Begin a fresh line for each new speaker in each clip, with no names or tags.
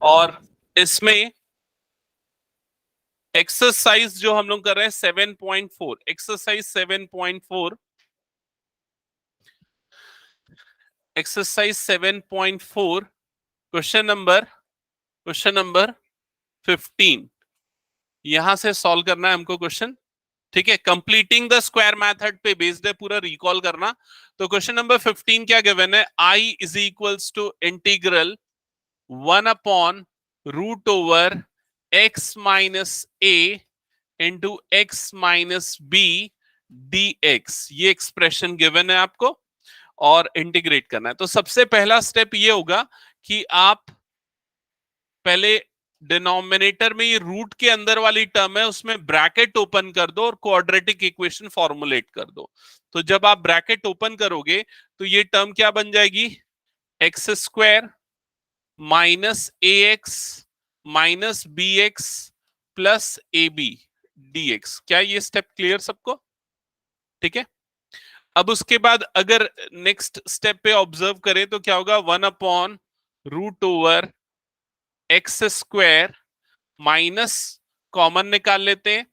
और इसमें एक्सरसाइज जो हम लोग कर रहे हैं 7.4, एक्सरसाइज 7.4, एक्सरसाइज 7.4, क्वेश्चन नंबर 15 यहां से सॉल्व करना है हमको क्वेश्चन। ठीक है, कंप्लीटिंग द स्क्वायर मेथड पे बेस्ड है, पूरा रिकॉल करना। तो क्वेश्चन नंबर 15 क्या गिवन है, I is equals to integral 1/√ओवर x माइनस ए into x minus b dx। ये एक्सप्रेशन गिवन है आपको और इंटीग्रेट करना है। तो सबसे पहला स्टेप ये होगा कि आप पहले डिनोमिनेटर में ये रूट के अंदर वाली टर्म है उसमें ब्रैकेट ओपन कर दो और क्वाड्रेटिक इक्वेशन फॉर्मुलेट कर दो। तो जब आप ब्रैकेट ओपन करोगे तो ये टर्म क्या बन जाएगी, X square minus A X minus B X plus A B D X. क्या ये स्टेप क्लियर सबको? ठीक है, अब उसके बाद अगर नेक्स्ट स्टेप पे ऑब्जर्व करें तो क्या होगा, 1/√ओवर एक्स स्क्वायर माइनस कॉमन निकाल लेते हैं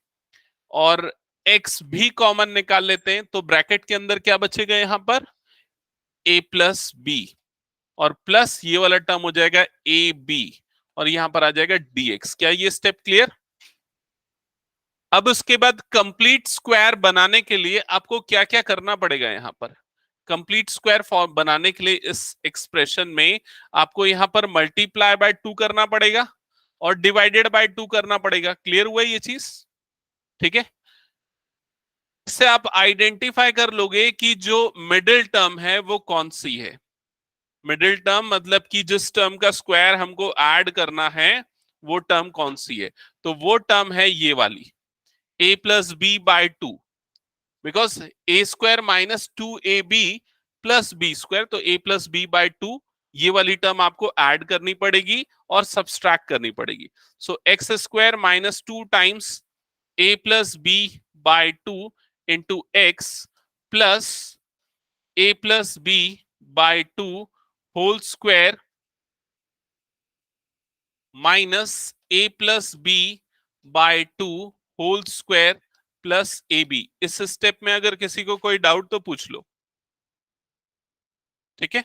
और एक्स भी कॉमन निकाल लेते हैं, तो ब्रैकेट के अंदर क्या बचेगा यहां पर, ए प्लस बी, और प्लस ये वाला टर्म हो जाएगा ए बी, और यहां पर आ जाएगा dx। क्या ये स्टेप क्लियर? अब उसके बाद कंप्लीट स्क्वायर बनाने के लिए आपको क्या क्या करना पड़ेगा, यहां पर कंप्लीट स्क्वायर फॉर्म बनाने के लिए इस एक्सप्रेशन में आपको यहां पर मल्टीप्लाई बाय 2 करना पड़ेगा और डिवाइडेड बाय 2 करना पड़ेगा। क्लियर हुआ ये चीज? ठीक है, इससे आप आइडेंटिफाई कर लोगे कि जो मिडिल टर्म है वो कौन सी है। मिडिल टर्म मतलब कि जिस टर्म का स्क्वायर हमको ऐड करना है वो टर्म कौन सी है। तो वो टर्म है ये वाली, a plus B by 2, because A square minus 2ab plus B square, तो a प्लस बी बाय 2 ये वाली टर्म आपको ऐड करनी पड़ेगी और सब्सट्रैक्ट करनी पड़ेगी। So x square minus 2 times a plus B by 2 into x plus a plus B by 2 whole square minus a plus B by 2 whole square plus A b. इस step में अगर किसी को कोई डाउट तो पूछ लो। ठीक है,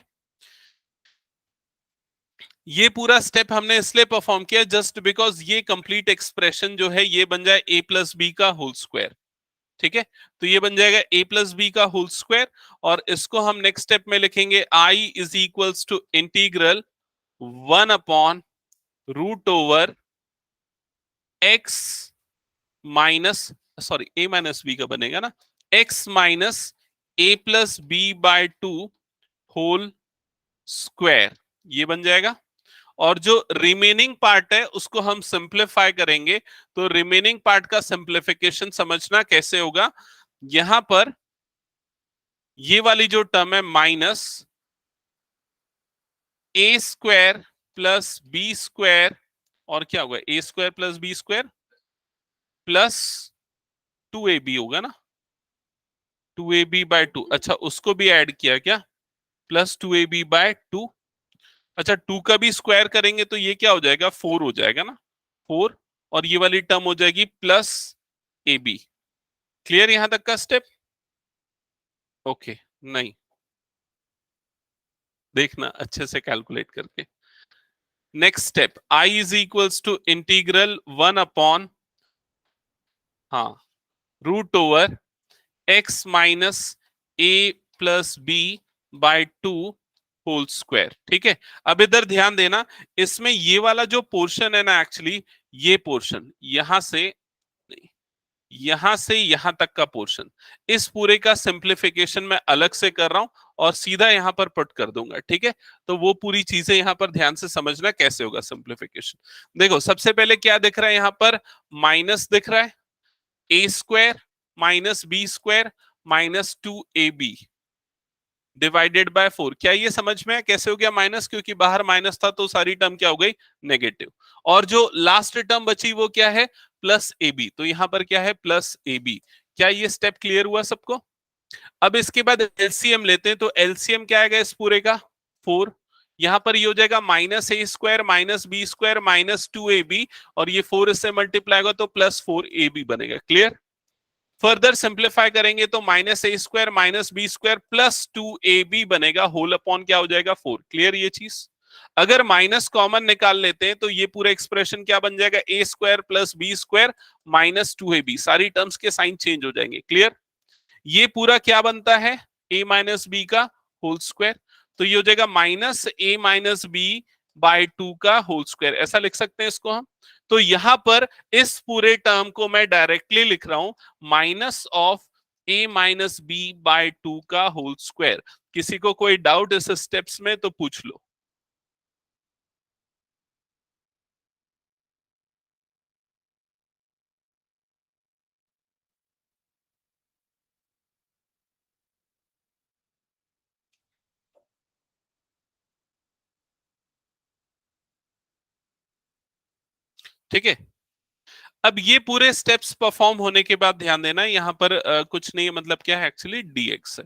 ये पूरा स्टेप हमने इसलिए परफॉर्म किया जस्ट बिकॉज ये कंप्लीट एक्सप्रेशन जो है ये बन जाए a प्लस बी का होल स्क्वायर। ठीक है, तो ये बन जाएगा a प्लस बी का होल स्क्वायर, और इसको हम नेक्स्ट स्टेप में लिखेंगे i is equals to integral 1/√ओवर x minus, sorry a minus b का बनेगा ना, x minus a plus B by 2 whole square, ये बन जाएगा। और जो रिमेनिंग पार्ट है उसको हम सिंप्लीफाई करेंगे। तो रिमेनिंग पार्ट का सिंप्लीफिकेशन समझना कैसे होगा, यहां पर ये वाली जो टर्म है minus a square plus B square, और क्या होगा, a square plus B square plus 2ab होगा ना, 2ab बाय 2। अच्छा, उसको भी ऐड किया क्या, प्लस 2ab बाय 2। अच्छा, 2 का भी स्क्वायर करेंगे तो ये क्या हो जाएगा, 4 हो जाएगा ना, 4, और ये वाली टर्म हो जाएगी प्लस ए बी। क्लियर यहां तक का स्टेप? ओके, नहीं देखना अच्छे से कैलकुलेट करके। Next step, I is equals to integral 1/, हाँ, √ओवर x minus A plus B by 2 whole square. ठीक है, अब इधर ध्यान देना, इसमें ये वाला जो पोर्शन है ना, एक्चुअली ये पोर्शन यहां से यहां तक का पोर्शन, इस पूरे का सिंप्लीफिकेशन मैं अलग से कर रहा हूं और सीधा यहां पर पुट कर दूंगा। ठीक है, तो वो पूरी चीजें यहां पर ध्यान से समझना कैसे होगा सिंप्लीफिकेशन। देखो, सबसे पहले क्या दिख रहा है यहां पर, माइनस दिख रहा है, a square minus b square minus 2ab divided by 4। क्या ये समझ में है कैसे हो गया माइनस, क्योंकि बाहर माइनस था तो सारी टर्म क्या हो गई, नेगेटिव। और जो लास्ट टर्म बची वो क्या है, प्लस ए बी, तो यहां पर क्या है, प्लस ए बी। क्या ये स्टेप क्लियर हुआ सबको? अब इसके बाद एलसीएम लेते हैं, तो एलसीएम क्या आएगा इस पूरे का, 4। यहां पर ये हो जाएगा minus a square minus b square minus 2ab, और ये 4 इससे मल्टीप्लाई होगा तो प्लस 4ab बनेगा। क्लियर? फर्दर सिंप्लीफाई करेंगे तो minus a square minus b square plus 2ab बनेगा, होल अपॉन क्या हो जाएगा 4। क्लियर ये चीज? अगर माइनस कॉमन निकाल लेते हैं तो ये पूरा एक्सप्रेशन क्या बन जाएगा, a square plus B square minus 2ab, सारी टर्म्स के साइन चेंज हो जाएंगे। क्लियर? ये पूरा क्या बनता है, a माइनस बी का होल स्क्वायर, तो ये हो जाएगा minus A minus B by 2 का होल स्क्वायर, ऐसा लिख सकते हैं इसको हम। तो यहां पर इस पूरे टर्म को मैं डायरेक्टली लिख रहा हूं minus of a minus B by 2 का होल स्क्वायर। किसी को कोई डाउट इस स्टेप्स में तो पूछ लो। ठीक है, अब ये पूरे स्टेप्स परफॉर्म होने के बाद ध्यान देना यहाँ पर कुछ नहीं, मतलब क्या है एक्चुअली dx है।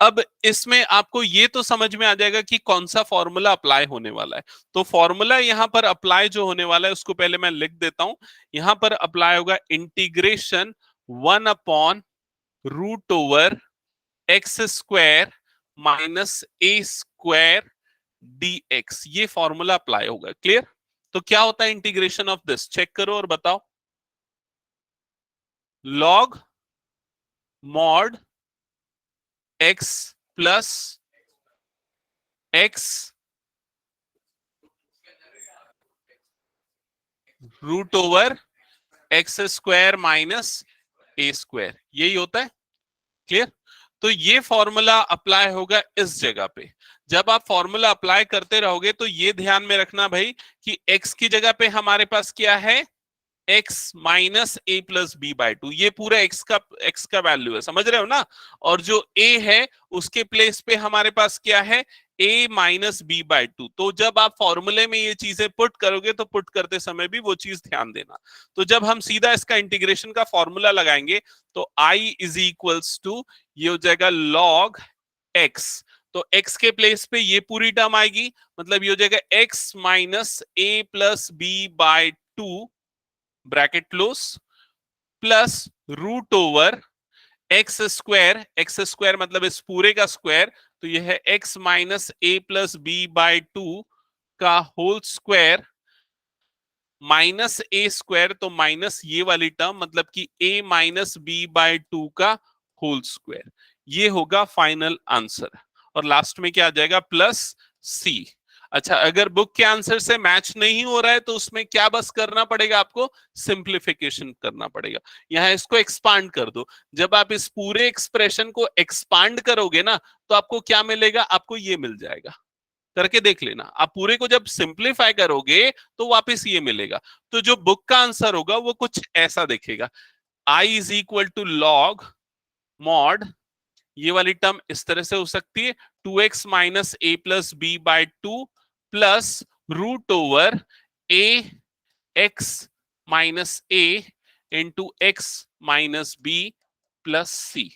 अब इसमें आपको ये तो समझ में आ जाएगा कि कौन सा फॉर्मूला अप्लाई होने वाला है। तो फॉर्मूला यहाँ पर अप्लाई जो होने वाला है उसको पहले मैं लिख देता हूं। यहाँ पर अप्लाई होगा integration 1 upon root over x square minus a square dx, ये फॉर्मूला अप्लाई होगा। क्लियर? तो क्या होता है इंटीग्रेशन ऑफ दिस, चेक करो और बताओ। Log mod x plus x root over x square minus a square, यही होता है। क्लियर? तो ये फॉर्मूला अप्लाई होगा इस जगह पे। जब आप फॉर्मूला अप्लाई करते रहोगे तो ये ध्यान में रखना भाई कि x की जगह पे हमारे पास क्या है, x minus A plus B by 2, ये पूरा x का वैल्यू है, समझ रहे हो ना। और जो a है उसके प्लेस पे हमारे पास क्या है, a माइनस बी बाय 2। तो जब आप फॉर्मूले में ये चीजें पुट करोगे तो पुट करते समय भी वो चीज ध्यान देना। तो जब हम सीधा इसका इंटीग्रेशन का फॉर्मूला लगाएंगे तो i इज इक्वल्स टू, ये हो जाएगा log x। तो x के प्लेस पे ये पूरी टर्म आएगी, मतलब ये हो जाएगा x minus A plus B by 2 bracket close plus root over x square मतलब इस पूरे का स्क्वायर, तो यह है x minus A plus B by 2 का whole square minus a square, तो माइनस ये वाली टर्म मतलब कि a माइनस बी बाय 2 का होल स्क्वायर। ये होगा फाइनल आंसर। और लास्ट में क्या आ जाएगा, प्लस c। अच्छा, अगर बुक के आंसर से मैच नहीं हो रहा है तो उसमें क्या बस करना पड़ेगा, आपको सिंप्लीफिकेशन करना पड़ेगा। यहां इसको एक्सपांड कर दो। जब आप इस पूरे एक्सप्रेशन को एक्सपांड करोगे ना तो आपको क्या मिलेगा, आपको ये मिल जाएगा। करके देख लेना, आप पूरे को जब सिंप्लीफाई करोगे तो वापस ये मिलेगा। तो जो बुक का आंसर होगा वो कुछ ऐसा दिखेगा, i is equal to log mod, ये वाली टर्म इस तरह से हो सकती है 2x minus A plus B by 2 plus root over A X minus A into x minus B plus C.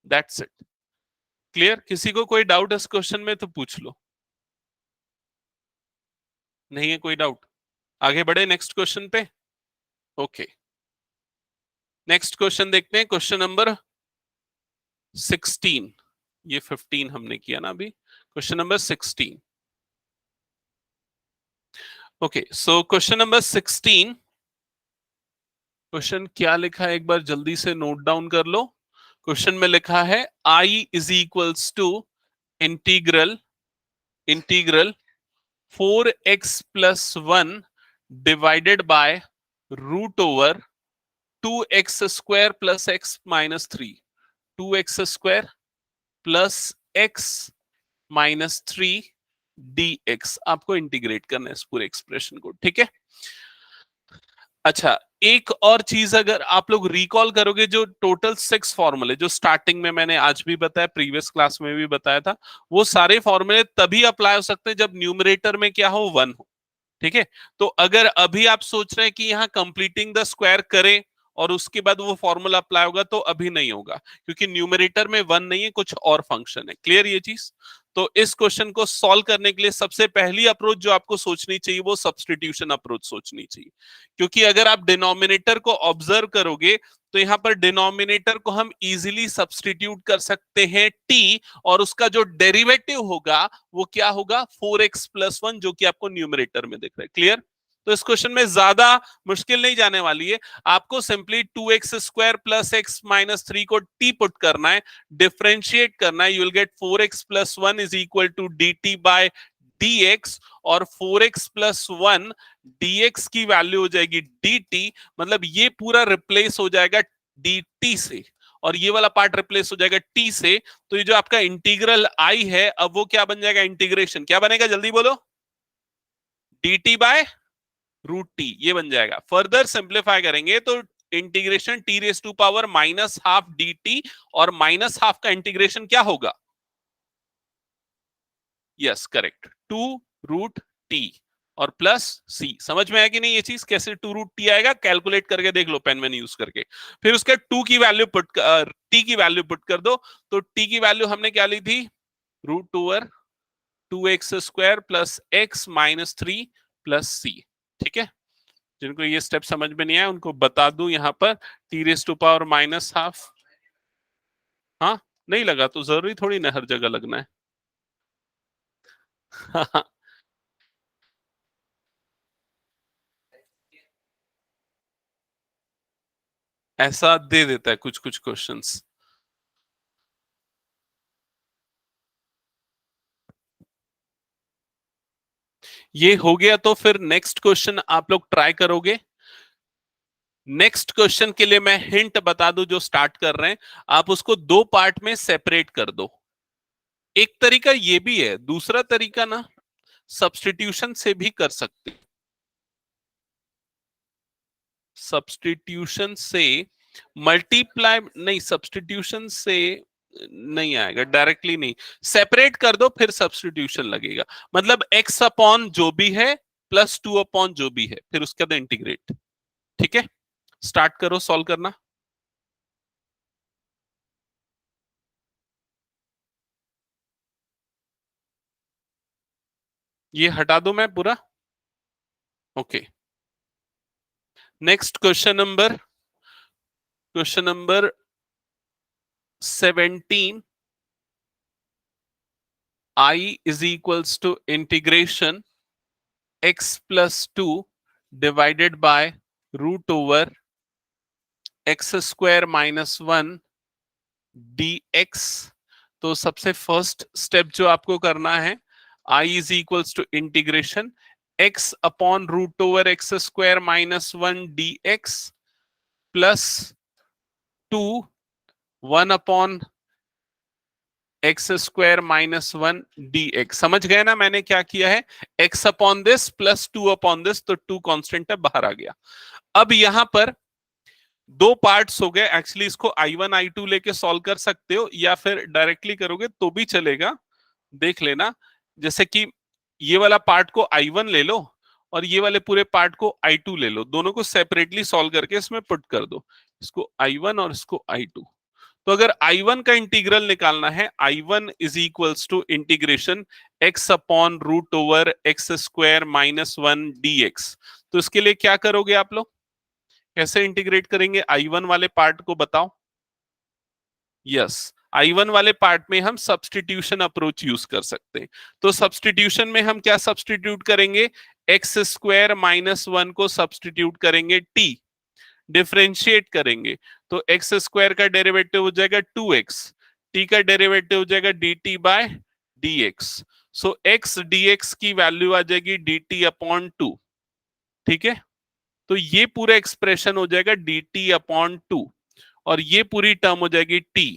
That's it. Clear? किसी को कोई डाउट इस क्वेश्चन में तो पूछ लो। नहीं है कोई डाउट? आगे बढ़े नेक्स्ट क्वेश्चन पे। ओके, नेक्स्ट क्वेश्चन देखते हैं, क्वेश्चन नंबर 16। ये 15 हमने किया ना अभी, question number 16। Okay, so question number 16, question क्या लिखा है एक बार जल्दी से नोट डाउन कर लो। क्वेश्चन में लिखा है i is equals to integral 4x plus 1 divided by root over 2x square plus x minus 3, 2x square plus x minus 3 dx। आपको इंटीग्रेट करना है इस पूरे एक्सप्रेशन को। ठीक है, अच्छा एक और चीज अगर आप लोग रिकॉल करोगे, जो टोटल 6 फॉर्मूले जो स्टार्टिंग में मैंने आज भी बताया, प्रीवियस क्लास में भी बताया था, वो सारे फॉर्मूले तभी अप्लाई हो सकते हैं जब न्यूमरेटर में क्या हो, 1 हो। ठीक है, तो अगर अभी आप सोच रहे हैं कि यहाँ कंप्लीटिंग द स्क्वायर करें और उसके बाद वो फॉर्मूला अप्लाई होगा, तो अभी नहीं होगा क्योंकि न्यूमरेटर में 1 नहीं है, कुछ और फंक्शन है। क्लियर ये चीज? तो इस क्वेश्चन को सॉल्व करने के लिए सबसे पहली अप्रोच जो आपको सोचनी चाहिए वो सब्स्टिट्यूशन अप्रोच सोचनी चाहिए, क्योंकि अगर आप डिनोमिनेटर को ऑब्जर्व करोगे तो यहां पर डिनोमिनेटर को हम इजीली सब्स्टिट्यूट कर सकते हैं टी, और उसका जो डेरिवेटिव होगा वो क्या होगा, 4x+1, जो कि आपको न्यूमरेटर में दिख रहा है। क्लियर? तो इस क्वेश्चन में ज्यादा मुश्किल नहीं जाने वाली है, आपको simply 2x² plus x minus 3 को t पुट करना है, डिफरेंशिएट करना है, you will get 4x+1 is equal to dt by dx, और 4x+1 dx की वैल्यू हो जाएगी dt, मतलब ये पूरा रिप्लेस हो जाएगा dt से, और ये वाला पार्ट रिप्लेस हो जाएगा t से। तो ये जो आपका इंटीग्रल i है, अब वो क्या बन जाएगा, इंटीग्रेशन क्या बनेगा, जल्दी बोलो, dt बाय रूट टी, ये बन जाएगा। फर्दर सिंप्लीफाई करेंगे तो integration T raise to power minus half D T, और माइनस हाफ का इंटीग्रेशन क्या होगा, यस करेक्ट, 2√t और प्लस सी। समझ में आया कि नहीं ये चीज, कैसे 2√t आएगा, कैलकुलेट करके देख लो पेन में यूज करके। फिर उसके टू की वैल्यू पुट टी की वैल्यू पुट कर दो, तो टी की वैल्यू हमने क्या ली थी, √2 2x² plus x minus 3 plus c. ठीक है, जिनको ये स्टेप समझ में नहीं आया उनको बता दूं यहाँ पर, T raise to power minus half, हाँ नहीं लगा तो जरूरी थोड़ी ना हर जगह लगना है। ऐसा दे देता है कुछ कुछ क्वेश्चंस। ये हो गया तो फिर नेक्स्ट क्वेश्चन आप लोग ट्राई करोगे। नेक्स्ट क्वेश्चन के लिए मैं हिंट बता दूं, जो स्टार्ट कर रहे हैं आप उसको दो पार्ट में सेपरेट कर दो। एक तरीका ये भी है, दूसरा तरीका ना सब्स्टिट्यूशन से भी कर सकते, सब्स्टिट्यूशन से मल्टीप्लाई नहीं, सब्स्टिट्यूशन से नहीं आएगा, डायरेक्टली नहीं, सेपरेट कर दो फिर सब्स्टिट्यूशन लगेगा। मतलब x अपॉन जो भी है प्लस 2 अपॉन जो भी है, फिर उसके बाद इंटीग्रेट। ठीक है, स्टार्ट करो सॉल्व करना। ये हटा दो मैं पूरा। Okay, next question number 17, I is equals to integration x plus 2 divided by root over x² minus 1 dx। तो सबसे फर्स्ट स्टेप जो आपको करना है, I is equals to integration x upon root over x² minus 1 dx plus 2 1 upon x² minus 1 dx। समझ गए ना मैंने क्या किया है, x upon this plus 2 upon this, तो 2 कांस्टेंट है बाहर आ गया। अब यहां पर दो पार्ट्स हो गए, एक्चुअली इसको I1 I2 लेके सॉल्व कर सकते हो या फिर डायरेक्टली करोगे तो भी चलेगा, देख लेना। जैसे कि ये वाला पार्ट को I1 ले लो और ये वाले पूरे पार्ट को I2 ले लो, दोनों को सेपरेटली सॉल्व करके इसमें पुट कर दो, इसको I1 और इसको I2। तो अगर I1 का इंटीग्रल निकालना है, I1 is equals to integration x upon root over x² minus 1 dx। तो इसके लिए क्या करोगे आप लोग, कैसे इंटीग्रेट करेंगे I1 वाले पार्ट को बताओ। यस, I1 वाले पार्ट में हम सब्स्टिट्यूशन अप्रोच यूज कर सकते हैं। तो सब्स्टिट्यूशन में हम क्या सब्स्टिट्यूट करेंगे, x² माइनस 1 को सब्स्टिट्यूट करेंगे t, डिफरेंशिएट करेंगे तो x² का डेरिवेटिव हो जाएगा 2x, t का डेरिवेटिव हो जाएगा dt by dx। So x dx की वैल्यू आ जाएगी dt अपॉन 2। ठीक है, तो ये पूरा एक्सप्रेशन हो जाएगा dt अपॉन 2, और ये पूरी टर्म हो जाएगी t।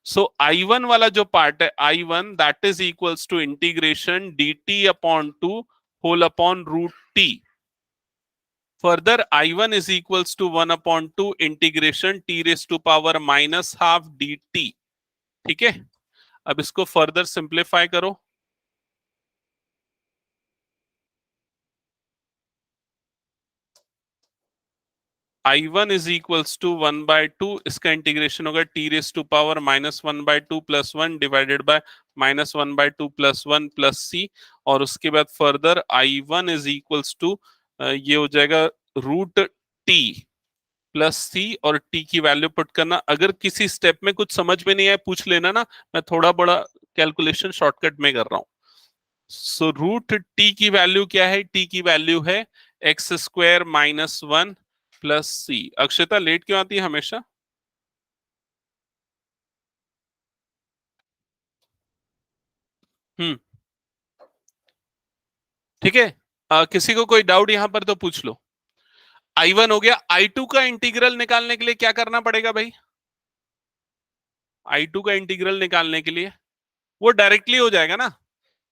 सो I1 वाला जो पार्ट है, I1 that is equals to integration dt upon 2 whole upon root t। Further I1 is equals to 1 upon 2 integration t raised to power minus half dt। ठीक है, अब इसको फर्दर सिंप्लीफाई करो। I1 is equals to 1/2, इसका integration होगा t raise to power -1/2 + 1 divided by -1/2 + 1 + c, और उसके बाद further I1 is equals to ये हो जाएगा √t + c, और t की वैल्यू पुट करना। अगर किसी स्टेप में कुछ समझ में नहीं आए पूछ लेना ना, मैं थोड़ा बड़ा कैलकुलेशन शॉर्टकट में कर रहा हूं। सो √t की वैल्यू क्या है? t की वैल्यू है x² - 1 + c। अक्षता लेट क्यों आती है हमेशा? हम्म, ठीक है। किसी को कोई डाउट यहां पर तो पूछ लो। I1 हो गया। I2 का इंटीग्रल निकालने के लिए क्या करना पड़ेगा भाई? I2 का इंटीग्रल निकालने के लिए वो डायरेक्टली हो जाएगा ना,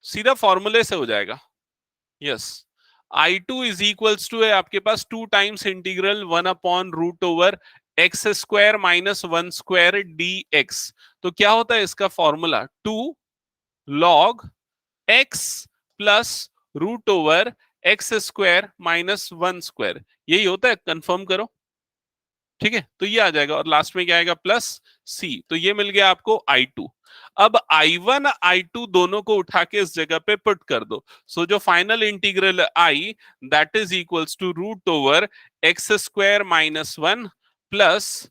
सीधा फॉर्मूले से हो जाएगा। Yes, I2 is equals to है आपके पास 2 टाइम्स इंटीग्रल 1/√x² - 1² dx। तो क्या होता है इसका formula? 2 log x plus √x² - 1²। यही होता है, कंफर्म करो। ठीक है, तो ये आ जाएगा, और लास्ट में क्या आएगा? प्लस सी। तो ये मिल गया आपको I2। अब I1 I2 दोनों को उठा के इस जगह पे पुट कर दो। सो जो final integral I, that is equals to √x² - 1 plus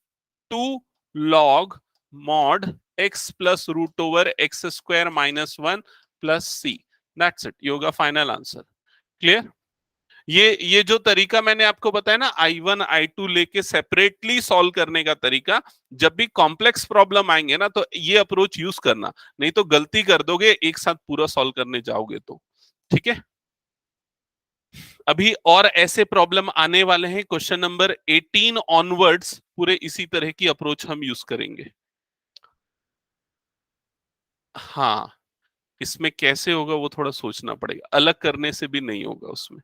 2 log mod x plus √x² - 1 plus C. That's it, ये होगा फाइनल आंसर। क्लियर? ये जो तरीका मैंने आपको बताया ना, I1 I2 लेके सेपरेटली सॉल्व करने का तरीका, जब भी कॉम्प्लेक्स प्रॉब्लम आएंगे ना तो ये अप्रोच यूज करना, नहीं तो गलती कर दोगे एक साथ पूरा सॉल्व करने जाओगे तो। ठीक है, अभी और ऐसे प्रॉब्लम आने वाले हैं, क्वेश्चन नंबर 18 ऑनवर्ड्स पूरे इसी तरह की अप्रोच हम यूज करेंगे। हाँ, इसमें कैसे होगा वो थोड़ा सोचना पड़ेगा, अलग करने से भी नहीं होगा उसमें।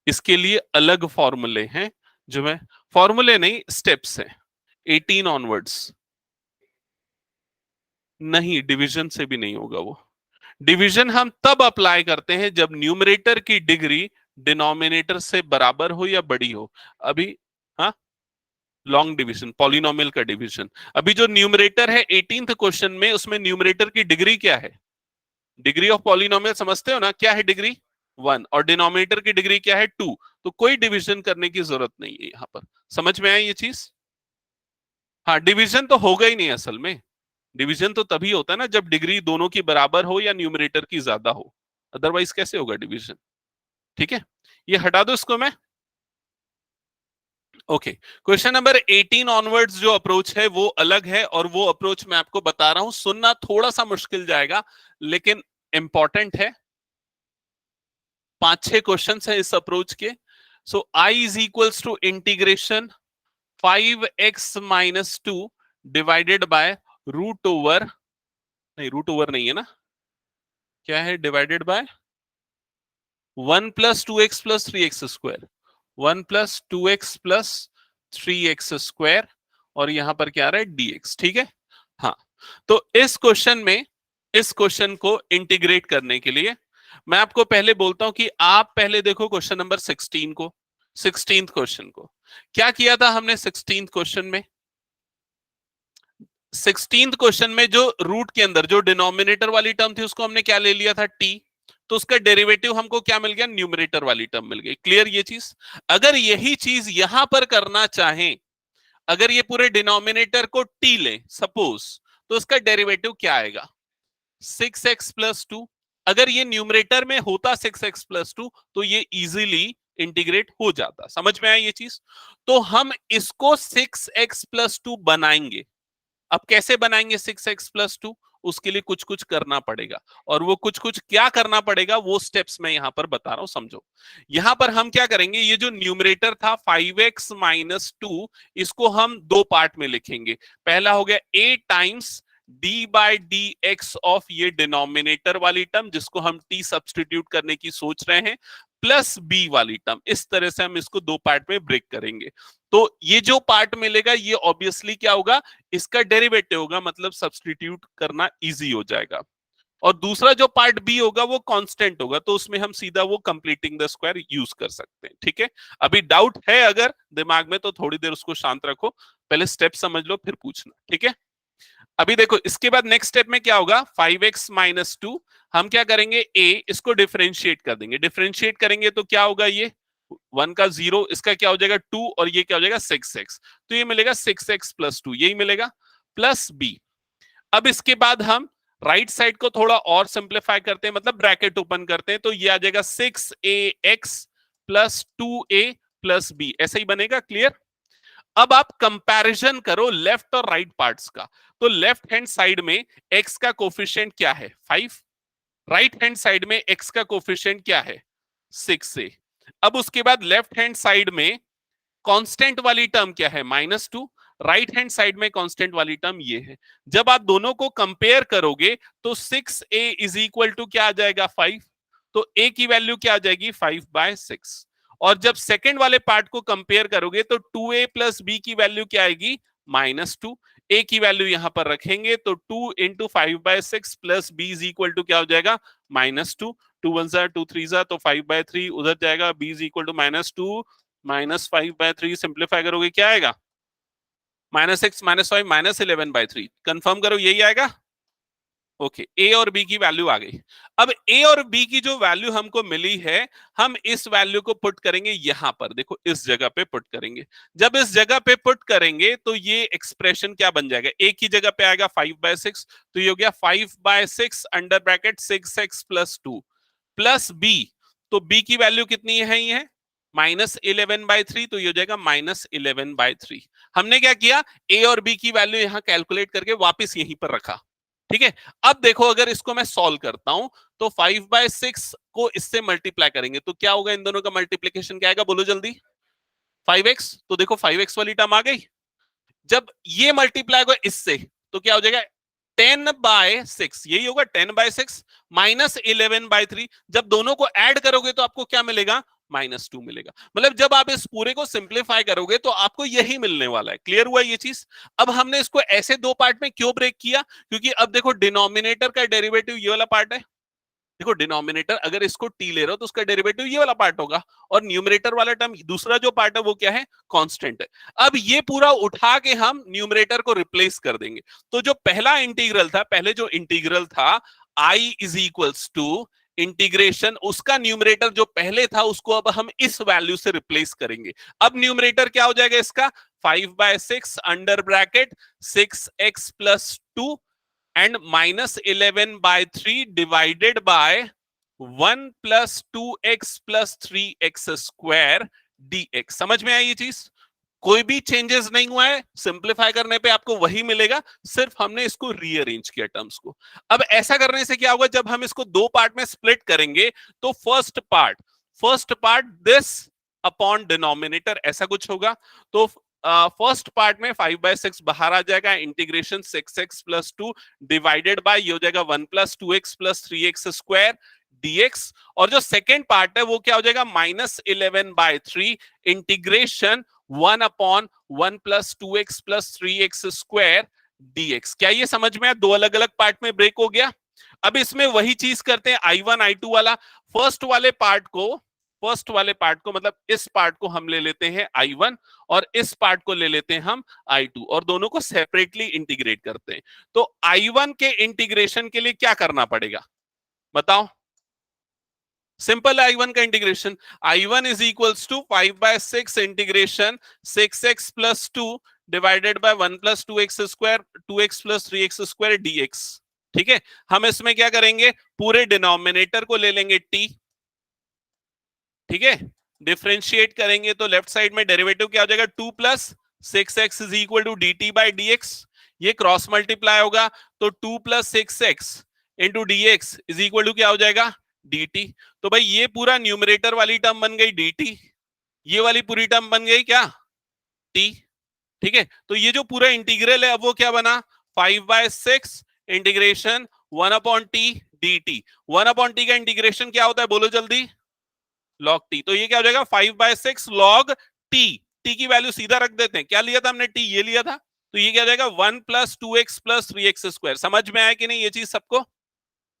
इसके लिए अलग फॉर्मूले हैं, जो मैं, फॉर्मूले नहीं, स्टेप्स हैं 18 ऑनवर्ड्स। नहीं, डिवीजन से भी नहीं होगा वो। डिवीजन हम तब अप्लाई करते हैं जब न्यूमरेटर की डिग्री डिनोमिनेटर से बराबर हो या बड़ी हो। अभी, हाँ, लॉन्ग डिवीजन, पॉलिनोमियल का डिवीजन। अभी जो न्यूमरेटर है 18th क्वेश्चन में, उसमें न्यूमरेटर की डिग्री क्या है? डिग्री ऑफ पॉलिनोमियल समझते हो ना, क्या है डिग्री? 1, और डिनोमिनेटर की डिग्री क्या है? 2। तो कोई डिवीजन करने की जरूरत नहीं है यहां पर। समझ में आई ये चीज? हाँ, डिवीजन तो होगा ही नहीं असल में। डिवीजन तो तभी होता है ना जब डिग्री दोनों की बराबर हो या न्यूमरेटर की ज्यादा हो, अदरवाइज कैसे होगा डिवीजन? ठीक है, ये हटा दो इसको मैं। ओके, क्वेश्चन नंबर 18 ऑनवर्ड्स जो अप्रोच है वो अलग है, और वो अप्रोच मैं आपको बता रहा हूं, सुनना थोड़ा सा मुश्किल जाएगा लेकिन इंपॉर्टेंट है। 5-6 क्वेश्चन है इस अप्रोच के। So I is equals to integration 5x - 2 divided by root over, नहीं रूट ओवर नहीं है ना, क्या है? Divided by 1 + 2x + 3x²। 1 + 2x + 3x², और यहां पर क्या आ रहा है? dx। ठीक है, हाँ। तो इस क्वेश्चन में, इस क्वेश्चन को इंटीग्रेट करने के लिए मैं आपको पहले बोलता हूं कि आप पहले देखो क्वेश्चन नंबर 16 को, 16th क्वेश्चन को। क्या किया था हमने 16th क्वेश्चन में? 16th क्वेश्चन में जो रूट के अंदर जो डिनोमिनेटर वाली टर्म थी उसको हमने क्या ले लिया था? टी। तो उसका डेरिवेटिव हमको क्या मिल गया? न्यूमरेटर वाली टर्म मिल गई। क्लियर ये चीज? अगर यही चीज यहां पर करना चाहें, अगर ये पूरे डिनोमिनेटर को टी ले सपोज, तो उसका डेरिवेटिव क्या आएगा? 6x + 2। अगर ये न्यूमरेटर में होता 6x + 2 तो ये इजीली इंटीग्रेट हो जाता। समझ में आया ये चीज? तो हम इसको 6x + 2 बनाएंगे। अब कैसे बनाएंगे 6x + 2? उसके लिए कुछ कुछ करना पड़ेगा, और वो कुछ कुछ क्या करना पड़ेगा वो स्टेप्स मैं यहां पर बता रहा हूं, समझो। यहां पर हम क्या करेंगे, ये जो न्यूमरेटर था 5x - 2, इसको हम दो पार्ट में लिखेंगे। पहला हो गया a टाइम्स d/dx ऑफ ये डिनोमिनेटर वाली टर्म, जिसको हम t सब्सटीट्यूट करने की सोच रहे हैं, प्लस b वाली टर्म। इस तरह से हम इसको दो पार्ट में ब्रेक करेंगे। तो ये जो पार्ट मिलेगा ये ऑब्वियसली क्या होगा? इसका डेरिवेटिव होगा, मतलब सब्सटीट्यूट करना इजी हो जाएगा। और दूसरा जो पार्ट बी होगा वो कांस्टेंट होगा, तो उसमें हम सीधा वो कंप्लीटिंग द स्क्वायर यूज कर सकते हैं। ठीक है, अभी डाउट है अगर दिमाग में तो थोड़ी देर उसको शांत रखो, पहले स्टेप समझ लो फिर पूछना। ठीक है, अभी देखो इसके बाद नेक्स्ट स्टेप में क्या होगा, 5x-2 हम क्या करेंगे, ए इसको डिफरेंशिएट कर देंगे, डिफरेंशिएट करेंगे तो क्या होगा, ये 1 का 0, इसका क्या हो जाएगा 2, और ये क्या हो जाएगा 6x, तो ये मिलेगा 6x+2, यही मिलेगा, प्लस बी। अब इसके बाद हम राइट साइड को थोड़ा और सिंप्लीफाई करते हैं, मतलब ब्रैकेट ओपन करते हैं, तो ये आ जाएगा 6ax+2a+b, ऐसा ही बनेगा। क्लियर? अब आप कंपैरिजन करो लेफ्ट और राइट पार्ट्स का, तो लेफ्ट हैंड साइड में x का कोफिशिएंट क्या है 5, राइट हैंड साइड में x का कोफिशिएंट क्या है 6a। अब उसके बाद लेफ्ट हैंड साइड में कांस्टेंट वाली टर्म क्या है -2, राइट हैंड साइड में कांस्टेंट वाली टर्म ये है। जब आप दोनों को कंपेयर करोगे तो 6a इज इक्वल टू क्या आ जाएगा 5, तो a की वैल्यू क्या आ जाएगी 5/6। और जब सेकंड वाले पार्ट को कंपेयर करोगे तो 2a प्लस b की वैल्यू क्या आएगी -2, a की वैल्यू यहां पर रखेंगे तो 2 into 5/6 plus b is equal to क्या हो जाएगा -2, 2 1 2 3 तो 5/3 उधर जाएगा, b is equal to -2 -5/3, simplify करोगे क्या आएगा -6 -5 -11/3, कंफर्म करो यही आएगा। ओके, ए और बी की वैल्यू आ गई। अब ए और बी की जो वैल्यू हमको मिली है, हम इस वैल्यू को पुट करेंगे यहां पर, देखो इस जगह पे पुट करेंगे। जब इस जगह पे पुट करेंगे तो ये एक्सप्रेशन क्या बन जाएगा, ए की जगह पे आएगा 5/6, तो ये हो गया 5/6 under bracket 6x+2 plus B, तो बी की वैल्यू कितनी है, ये है -11/3, तो ये हो जाएगा -11/3। हमने क्या किया, ए और बी की वैल्यू यहां कैलकुलेट करके वापस यहीं पर रखा। ठीक है, अब देखो अगर इसको मैं सॉल्व करता हूं तो 5/6 को इससे मल्टीप्लाई करेंगे तो क्या होगा, इन दोनों का मल्टीप्लीकेशन क्या आएगा, बोलो जल्दी, 5x, तो देखो 5x वाली टर्म आ गई। जब ये मल्टीप्लाई होगा इससे तो क्या हो जाएगा 10/6, यही होगा 10/6 -11/3, जब दोनों को ऐड करोगे तो आपको क्या मिलेगा -2 मिलेगा। मतलब जब आप इस पूरे को सिंप्लीफाई करोगे तो आपको यही मिलने वाला है। क्लियर हुआ ये चीज? अब हमने इसको ऐसे दो पार्ट में क्यों ब्रेक किया, क्योंकि अब देखो डिनोमिनेटर का डेरिवेटिव ये वाला पार्ट है, देखो डिनोमिनेटर अगर इसको टी ले रहे हो तो उसका डेरिवेटिव ये वाला पार्ट होगा, और न्यूमरेटर वाला टर्म दूसरा जो पार्ट है वो क्या है, कांस्टेंट है। अब ये पूरा उठा के हम न्यूमरेटर को रिप्लेस कर देंगे, तो जो पहला इंटीग्रल था, पहले जो इंटीग्रल था i is equals to integration, उसका न्यूमरेटर जो पहले था उसको अब हम इस वैल्यू से रिप्लेस करेंगे। अब न्यूमरेटर क्या हो जाएगा इसका 5/6 under bracket 6x+2 and -11/3 divided by 1 plus 2x plus 3x square dx। समझ में आई ये चीज? कोई भी चेंजेस नहीं हुआ है, सिंप्लीफाई करने पे आपको वही मिलेगा, सिर्फ हमने इसको रीअरेंज किया टर्म्स को। अब ऐसा करने से क्या होगा, जब हम इसको दो पार्ट में स्प्लिट करेंगे तो first part this upon denominator ऐसा कुछ होगा, तो फर्स्ट पार्ट में 5/6 बाहर आ जाएगा, इंटीग्रेशन 6x+2 डिवाइडेड बाय ये हो जाएगा 1 + 2x + 3x स्क्वायर dx, और जो सेकेंड पार्ट है वो क्या हो जाएगा -11/3 integration 1/1 + 2x + 3x square dx। क्या ये समझ में आया? दो अलग अलग पार्ट में ब्रेक हो गया। अब इसमें वही चीज करते हैं I1 I2 वाला, फर्स्ट वाले पार्ट को मतलब इस पार्ट को हम ले लेते हैं I1 और इस पार्ट को ले लेते हैं हम I2, और दोनों को सेपरेटली इंटीग्रेट करते हैं। तो I1 के इंटीग्रेशन के लिए क्या करना पड़ेगा बताओ? सिंपल है I1 का integration, I1 is equals to 5/6 integration 6x+2 divided by 1 + 2x square 2x + 3x square dx। ठीक है, हम इसमें क्या करेंगे, पूरे डिनोमिनेटर को ले लेंगे t, ठीक है, डिफरेंशिएट करेंगे तो लेफ्ट साइड में डेरिवेटिव क्या हो जाएगा 2 + 6x is equal to dt/dx, ये क्रॉस मल्टीप्लाई होगा तो 2 + 6x into dx is equal to क्या हो जाएगा dt। तो भाई ये पूरा न्यूमरेटर वाली टर्म बन गई dt, ये वाली पूरी टर्म बन गई क्या t। ठीक है, तो ये जो पूरा इंटीग्रल है अब वो क्या बना 5/6 इंटीग्रेशन 1/t dt। 1/t का इंटीग्रेशन क्या होता है बोलो जल्दी, log t। तो ये क्या हो जाएगा 5/6 log t, t की वैल्यू सीधा रख देते हैं, क्या लिया था हमने t, ये लिया था, तो ये क्या हो जाएगा 1 + 2x + 3x स्क्वायर। समझ में आया कि नहीं ये चीज सबको?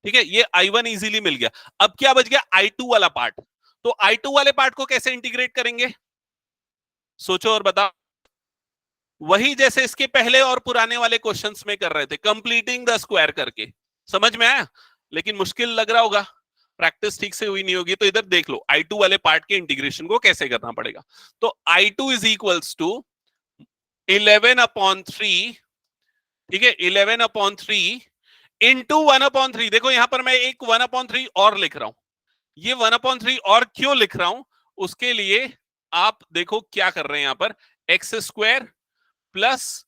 ठीक है, ये I1 इजीली मिल गया। अब क्या बच गया, I2 वाला पार्ट। तो I2 वाले पार्ट को कैसे इंटीग्रेट करेंगे, सोचो और बताओ। वही जैसे इसके पहले और पुराने वाले क्वेश्चंस में कर रहे थे, कंप्लीटिंग द स्क्वायर करके। समझ में आया, लेकिन मुश्किल लग रहा होगा, प्रैक्टिस ठीक से हुई नहीं होगी। तो इधर देख लो I2 वाले पार्ट के इंटीग्रेशन को कैसे करना पड़ेगा। तो I2 इज इक्वल्स टू 11/3, ठीक है, 11/3 इंटू 1/3। देखो यहां पर मैं एक 1/3 और लिख रहा हूं। ये 1/3 और क्यों लिख रहा हूं, उसके लिए आप देखो क्या कर रहे हैं यहां पर, x square plus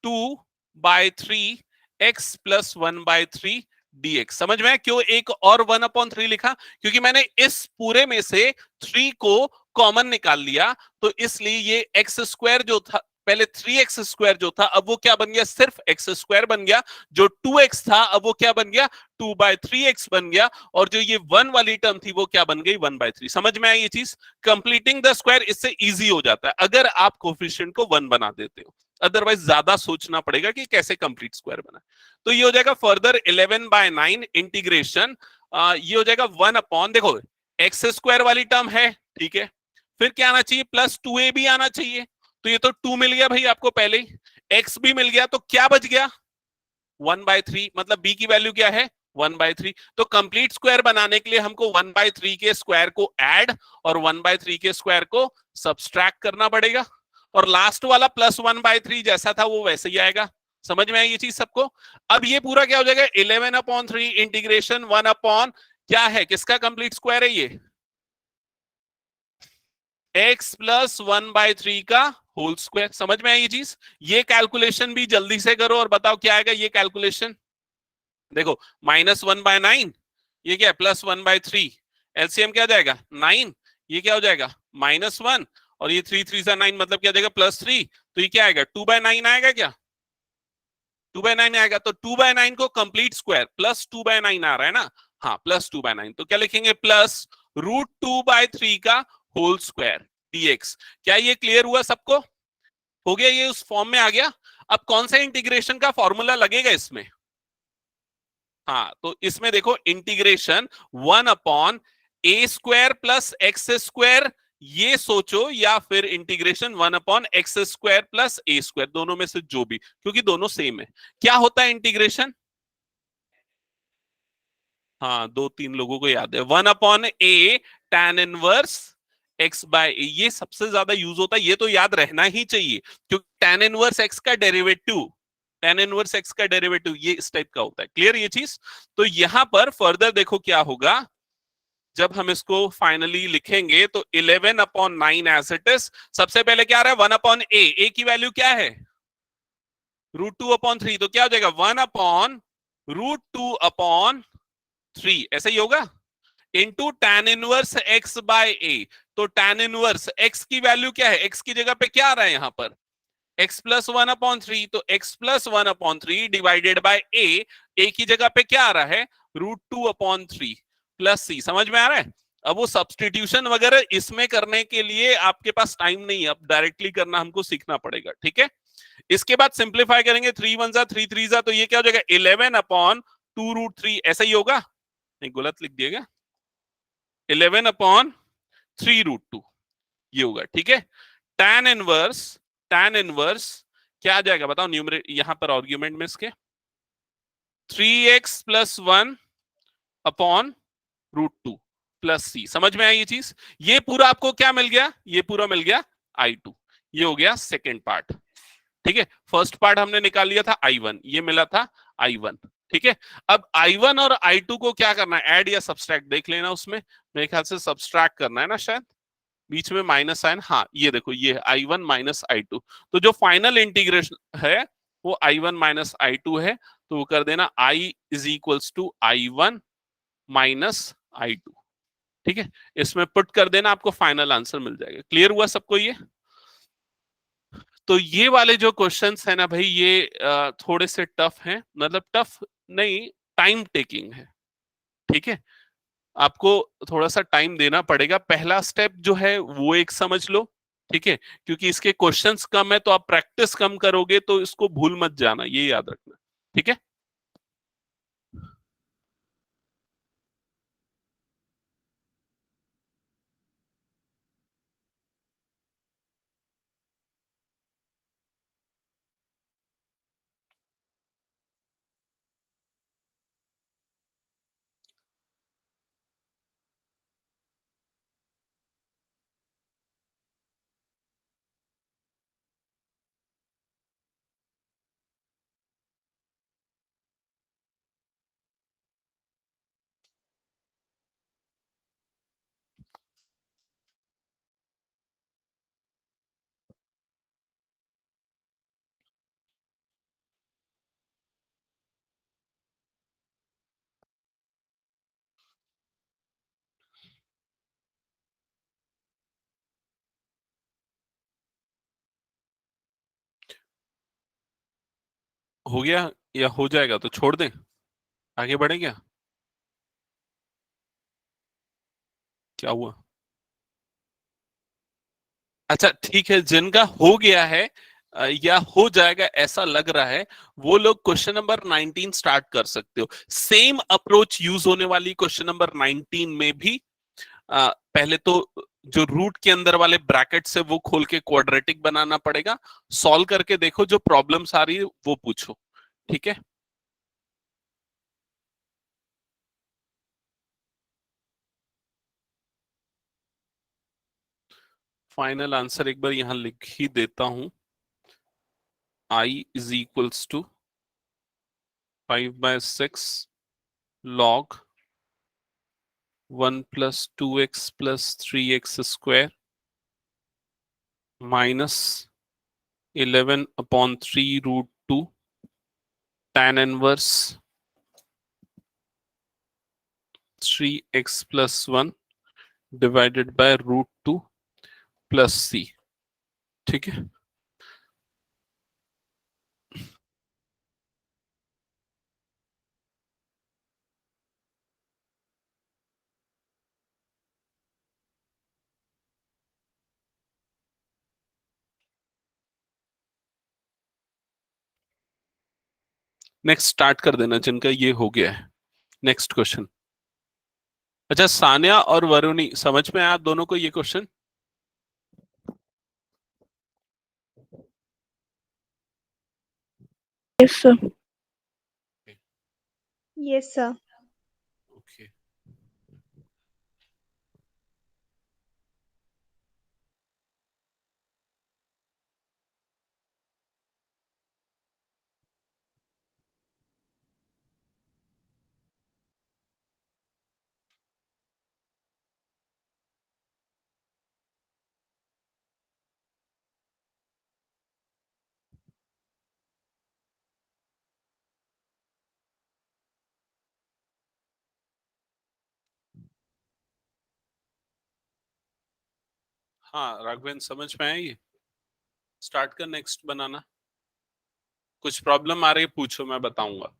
2/3 x plus 1/3 dx। समझ में क्यों एक और 1/3 लिखा, क्योंकि मैंने इस पूरे में से 3 को कॉमन निकाल लिया। तो इसलिए ये एक्स स्क्वायर जो था पहले 3x स्क्वायर जो था, अब वो क्या बन गया, सिर्फ एक्स स्क्वायर बन गया। जो 2x था अब वो क्या बन गया, 2/3x बन गया। और जो ये 1 वाली टर्म थी वो क्या बन गई, 1/3। समझ में आई ये चीज, कंप्लीटिंग द स्क्वायर इससे इजी हो जाता है अगर आप कोफिशिएंट को 1 बना देते हो। अदरवाइज ज्यादा सोचना पड़ेगा कि कैसे कंप्लीट स्क्वायर बना। तो ये हो जाएगा फर्दर 11/9 इंटीग्रेशन, ये हो जाएगा 1 देखो एक्स स्क्वायर वाली टर्म है, ठीक है, फिर क्या आना चाहिए, प्लस 2a भी आना चाहिए। तो ये तो 2 मिल गया भाई आपको पहले ही, x भी मिल गया, तो क्या बच गया 1/3, मतलब b की वैल्यू क्या है 1/3। तो कंप्लीट स्क्वायर बनाने के लिए हमको 1/3 के स्क्वायर को ऐड और 1/3 के स्क्वायर को सब्सट्रैक्ट करना पड़ेगा। और लास्ट वाला प्लस 1/3 जैसा था वो वैसे ही आएगा। समझ में आई ये चीज सबको। अब ये पूरा क्या हो जाएगा, 11/3 इंटीग्रेशन 1 क्या है, किसका कंप्लीट स्क्वायर है, ये x प्लस 1/3 का होल स्क्वायर। समझ में आई ये चीज। ये कैलकुलेशन भी जल्दी से करो और बताओ क्या आएगा ये कैलकुलेशन। देखो -1/9, ये क्या है +1/3, एलसीएम क्या जाएगा 9, ये क्या हो जाएगा -1, और ये 3 3 9, मतलब क्या जाएगा +3। तो ये क्या आएगा 2/9 आएगा, क्या 2/9 आएगा। तो 2/9 को कंप्लीट स्क्वायर +2/9 आ रहा है ना, हाँ +2/9। तो क्या लिखेंगे, +√2/3 का होल स्क्वायर dx। क्या ये क्लियर हुआ सबको, हो गया, ये उस फॉर्म में आ गया। अब कौन सा इंटीग्रेशन का फॉर्मूला लगेगा इसमें, हाँ तो इसमें देखो integration 1/a² plus x square, ये सोचो, या फिर इंटीग्रेशन 1/x² प्लस a², दोनों में से जो भी, क्योंकि दोनों सेम है। क्या होता है इंटीग्रेशन, हाँ 2-3 लोगों को याद है, 1/a tan इनवर्स x/a, ये सबसे ज्यादा यूज होता है, ये तो याद रहना ही चाहिए, क्योंकि tan इनवर्स x का डेरिवेटिव, tan इनवर्स x का डेरिवेटिव ये इस टाइप का होता है। क्लियर ये चीज। तो यहां पर फर्दर देखो क्या होगा, जब हम इसको फाइनली लिखेंगे तो 11/9 एज इट इज। सबसे पहले क्या आ रहा है 1/a, a की वैल्यू क्या है √2/3, तो क्या हो जाएगा 1/√2/3, ऐसा ही होगा, इंटू tan इनवर्स x/a। तो tan इनवर्स x की वैल्यू क्या है, x की जगह पे क्या आ रहा है यहां पर x प्लस 1/3, तो x plus 1/3 divided by a की जगह पे क्या आ रहा है √2/3 प्लस c। समझ में आ रहा है। अब वो सब्सटीट्यूशन वगैरह इसमें करने के लिए आपके पास टाइम नहीं है, अब डायरेक्टली करना हमको सीखना पड़ेगा, ठीक है। इसके बाद सिंप्लीफाई करेंगे, 3 1 जा 3 3 जा, तो ये क्या हो जाएगा 11/2√3, ऐसा ही होगा, नहीं गलत लिख दिएगा, 11/3√2 ये होगा, ठीक है। tan इनवर्स क्या आ जाएगा बताओ, न्यूमरेटर यहां पर आर्ग्यूमेंट में इसके 3x प्लस 1/√2 प्लस c। समझ में आई ये चीज। ये पूरा आपको क्या मिल गया, ये पूरा मिल गया I2, ये हो गया सेकेंड पार्ट, ठीक है। फर्स्ट पार्ट हमने निकाल लिया था I1, ये मिला था I1, ठीक है। अब I1 और I2 को क्या करना है, ऐड या सब्सट्रैक्ट देख लेना, उसमें मेरे ख्याल से सब्सट्रैक्ट करना है ना शायद, बीच में माइनस साइन, हाँ ये देखो ये I1 माइनस I2। तो जो फाइनल इंटीग्रेशन है वो I1 माइनस I2 है, तो वो कर देना I is equals to I1 minus I2, ठीक है। इसमें पुट कर देना, आपको फाइनल आंसर मिल जाएगा। क्लियर हुआ सबको ये। तो ये वाले जो क्वेश्चंस है ना भाई, ये थोड़े से टफ हैं, मतलब टफ नहीं, टाइम टेकिंग है, ठीक है। आपको थोड़ा सा टाइम देना पड़ेगा। पहला स्टेप जो है वो एक समझ लो, ठीक है, क्योंकि इसके क्वेश्चंस कम है, तो आप प्रैक्टिस कम करोगे तो इसको भूल मत जाना, ये याद रखना, ठीक है। हो गया या हो जाएगा तो छोड़ दें, आगे बढ़े क्या? क्या हुआ? अच्छा ठीक है, जिनका हो गया है या हो जाएगा ऐसा लग रहा है, वो लोग क्वेश्चन नंबर 19 स्टार्ट कर सकते हो। सेम अप्रोच यूज होने वाली क्वेश्चन नंबर 19 में भी। पहले तो जो रूट के अंदर वाले ब्रैकेट्स है वो खोल के क्वाड्रेटिक बनाना पड़ेगा। सॉल्व करके देखो, जो प्रॉब्लम्स आ रही है वो पूछो। ठीक है। फाइनल आंसर एक बार यहां लिख ही देता हूं। I = 5/6 log 1 + 2x + 3x² -11/3√2 tan 1 3x + 1 / √2 + c। ठीक है। नेक्स्ट स्टार्ट कर देना जिनका ये हो गया है। Next question. अच्छा, सान्या और वरुणी, समझ में आया आप दोनों को ये question?
Yes, sir.
Yes, sir.
Okay. हाँ राघवेंद्र, समझ में आया ये? स्टार्ट कर नेक्स्ट बनाना। कुछ प्रॉब्लम आ रही है पूछो, मैं बताऊंगा।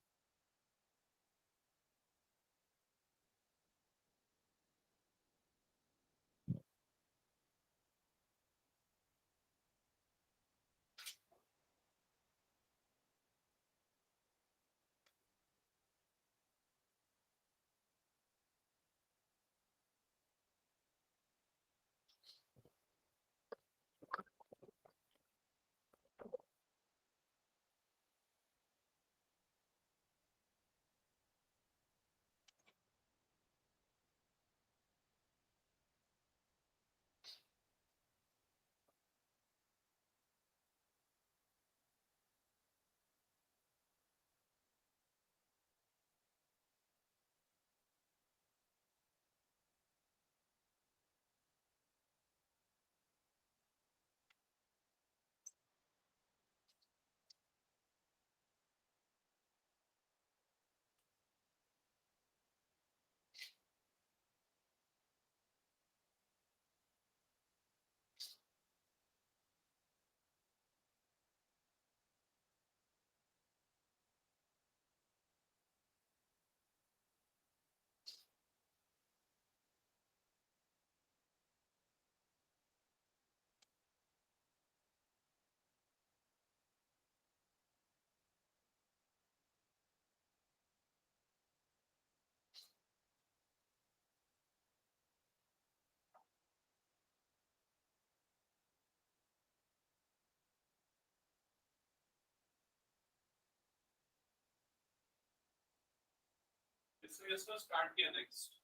इसको स्टार्ट किया नेक्स्ट।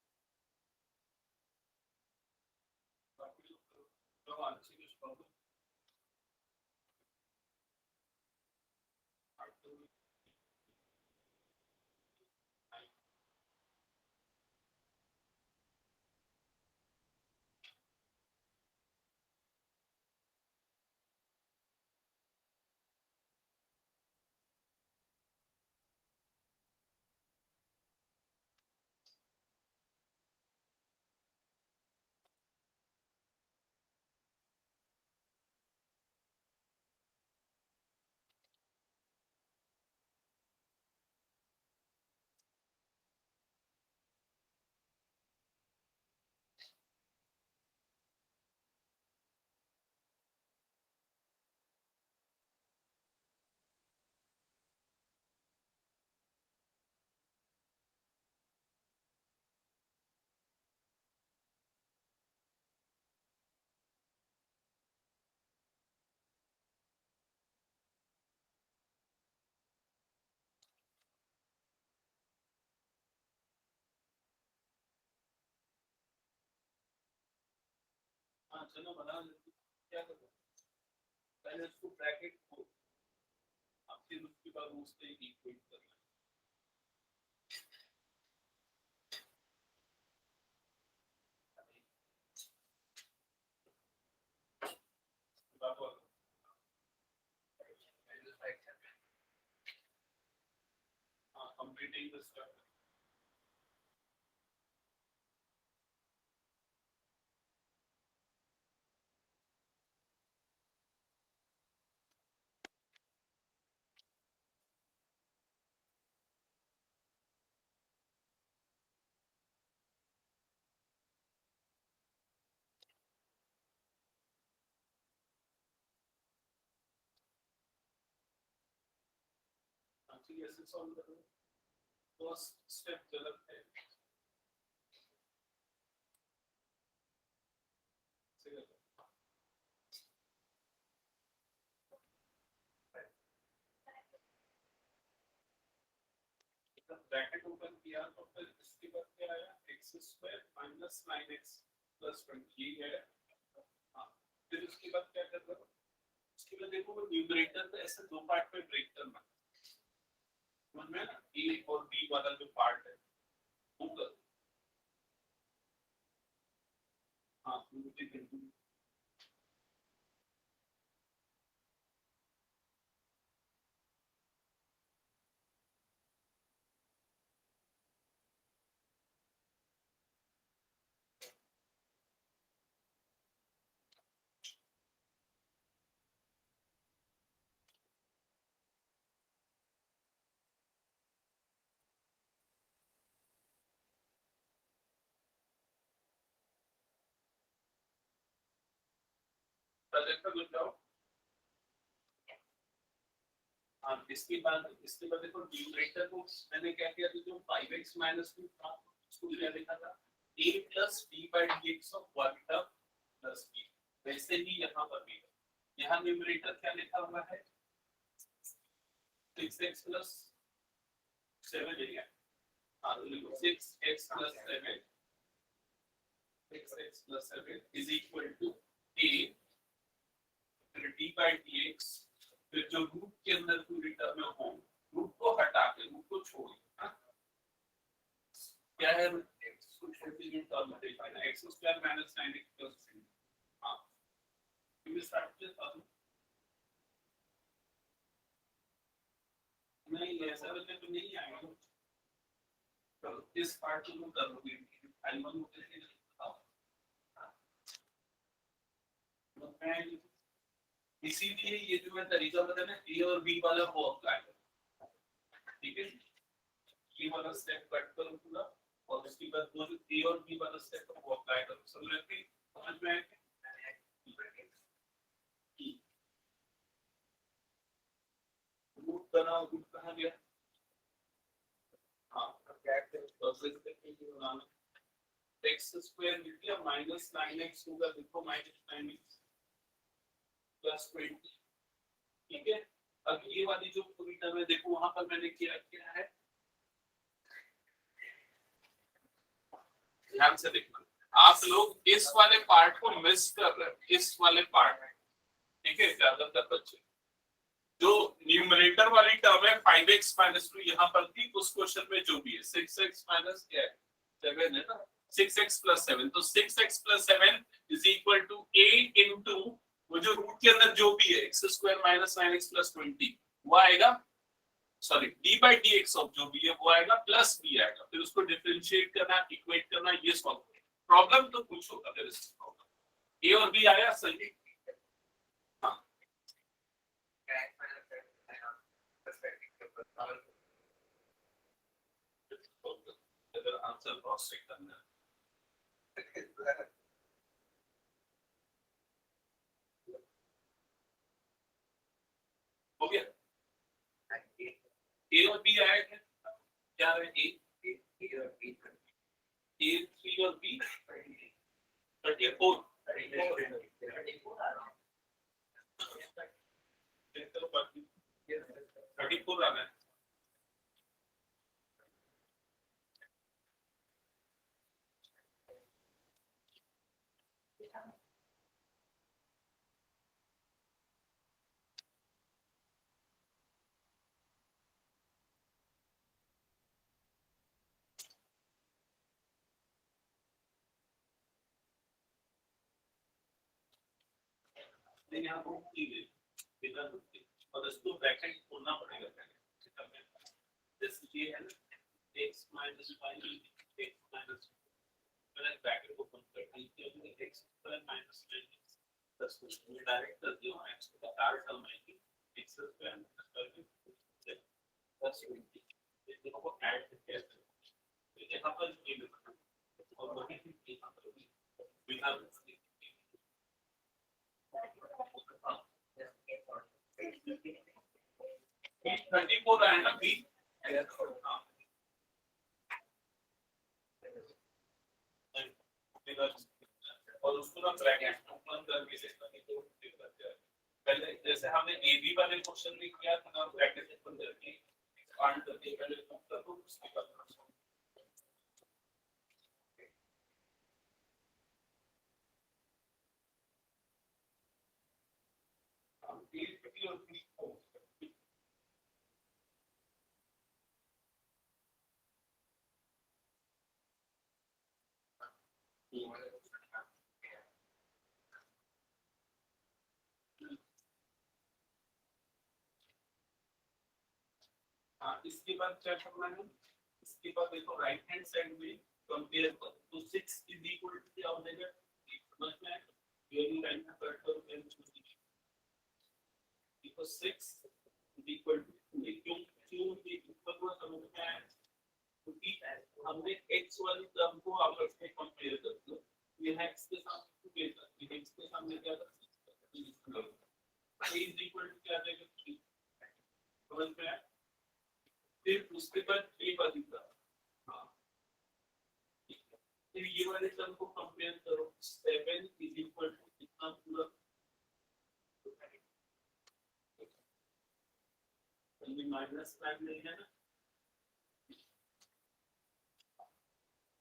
चलो बना क्या करो पहले इसको ब्रैकेट को अब फिर उसके बाद उससे इक्वेट करना कंप्लीटिंग दिस ऐसे सॉल्व करो फर्स्ट स्टेप गलत है ब्रैकेट ओपन किया तो फिर इसके बाद क्या आया x square minus 9x plus 20 है हाँ फिर उसके बाद क्या कर रहा हूँ उसके बाद देखो वो न्यूमरेटर को ऐसे दो पार्ट में ब्रेक करना समझ में ना a और b वाला जो पार्ट है वो कर हाँ मुझे बिल्कुल देखो गुड जाओ हाँ इसके बाद देखो न्यूमरेटर को मैंने क्या किया था जो 5x minus 2 था उसको क्या लिखा था a plus b by dx of 1 term plus b वैसे ही यहाँ पर भी यहाँ न्यूमरेटर क्या लिखा हुआ है 6x plus 7 है हाँ तो लिखो 6x plus 7 6x plus 7 is equal to a d by dx फिर जो रूट के अंदर पूरी टर्म हो रूट को हटा के रूट को छोड़ क्या है x को छोटी जो टर्म है देखना x square minus 9x plus 3 हां ये स्टार्ट करते हैं नहीं ऐसा वाले तो नहीं आएगा तो इस पार्ट को कर लोगे i1 को कैसे बताओ इसीलिए ये जो मैं तरीका बताया ना a और b वाला वो अप्लाई करो ठीक है ये वाला स्टेप कट करो पूरा और उसके बाद वो जो a और b वाला स्टेप है वो अप्लाई करो समझ में रूट बना रूट कहाँ गया हाँ x स्क्वायर मिल गया माइनस 9x होगा देखो माइनस 9x प्लस 20 ठीक है अब ये वाली जो पूरी टर्म है देखो वहां पर मैंने क्या किया है ध्यान से देखना आप लोग इस वाले पार्ट को मिस कर रहे हो इस वाले पार्ट में ठीक है ज्यादातर बच्चे जो न्यूमरेटर वाली टर्म है 5x minus 2 यहाँ पर थी उस क्वेश्चन में जो भी है 6x minus क्या है 7 है ना 6x plus 7 तो 6x plus 7 is equal to a into वो जो रूट के अंदर जो भी है x square minus 9x plus 20 वो आएगा sorry d by dx of जो भी है वो आएगा प्लस b आएगा फिर उसको डिफरेंशिएट करना इक्वेट करना ये सॉल्व प्रॉब्लम तो पूछो अगर इस प्रॉब्लम a और b आया सही हाँ अगर आंसर क्रॉस चेक करना हो गया ए और बी आया क्या है ए और बी ए 3 और बी 34 34 आना है यहाँ को बिना और इसको ब्रैकेट खोलना पड़ेगा जैसे ये है ना x minus 5 x minus मैंने ब्रैकेट को बंद कर दिया हमने x स्क्वायर माइनस 9 10 को डायरेक्ट कर दिया x का r टर्म है कि x स्क्वायर माइनस 10 दोनों को ऐड करके तो यहाँ पर ये और वही यहाँ पर बिना 34 है ना बी और उसको ना ब्रैकेट ओपन करके देखना कि तो पहले जैसे हमने ए बी वाले क्वेश्चन में किया था ना ब्रैकेट ओपन करके काउंट करके पहले उत्तर को उसके बाद इसके बाद क्या करना है इसके बाद देखो राइट हैंड साइड में कंपेयर कर तो 6 इज इक्वल टू क्या हो जाएगा समझ में आया वेरी राइट हैंड साइड पर very equal 6 is equal to क्यों क्यों इक्वल को समझ में आया क्योंकि हमने x वाली टर्म को आपस में कंपेयर कर दो ये है x के साथ कंपेयर कर ये x के सामने क्या कर a इज इक्वल टू क्या आ जाएगा 3 समझ में आया फिर उसके बाद ये वाली टर्म हां फिर ये वाले टर्म को कंपेयर करो 7 इज इक्वल टू कितना पूरा ये माइनस 9 नहीं है ना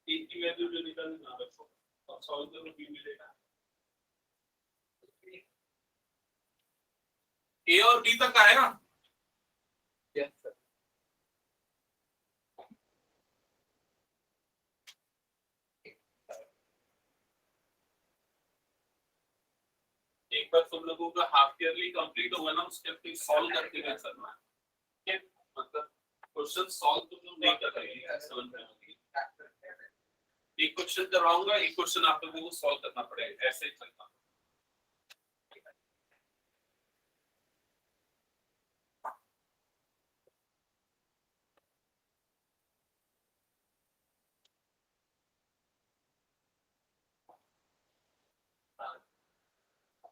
एक की वैल्यू जो निकालनी ना रखो और सॉल्व करो बी मिलेगा ए और बी तक आया ना यस सर एक बार तुम लोगों का हाफ ईयरली कंप्लीट होगा ना उसके फिर सॉल्व करके गए करना है मतलब क्वेश्चन सॉल्व तुम लोग नहीं कर पाएंगे समझ में एक क्वेश्चन करवाऊंगा एक क्वेश्चन आप लोगों को सॉल्व करना पड़ेगा ऐसे ही चलना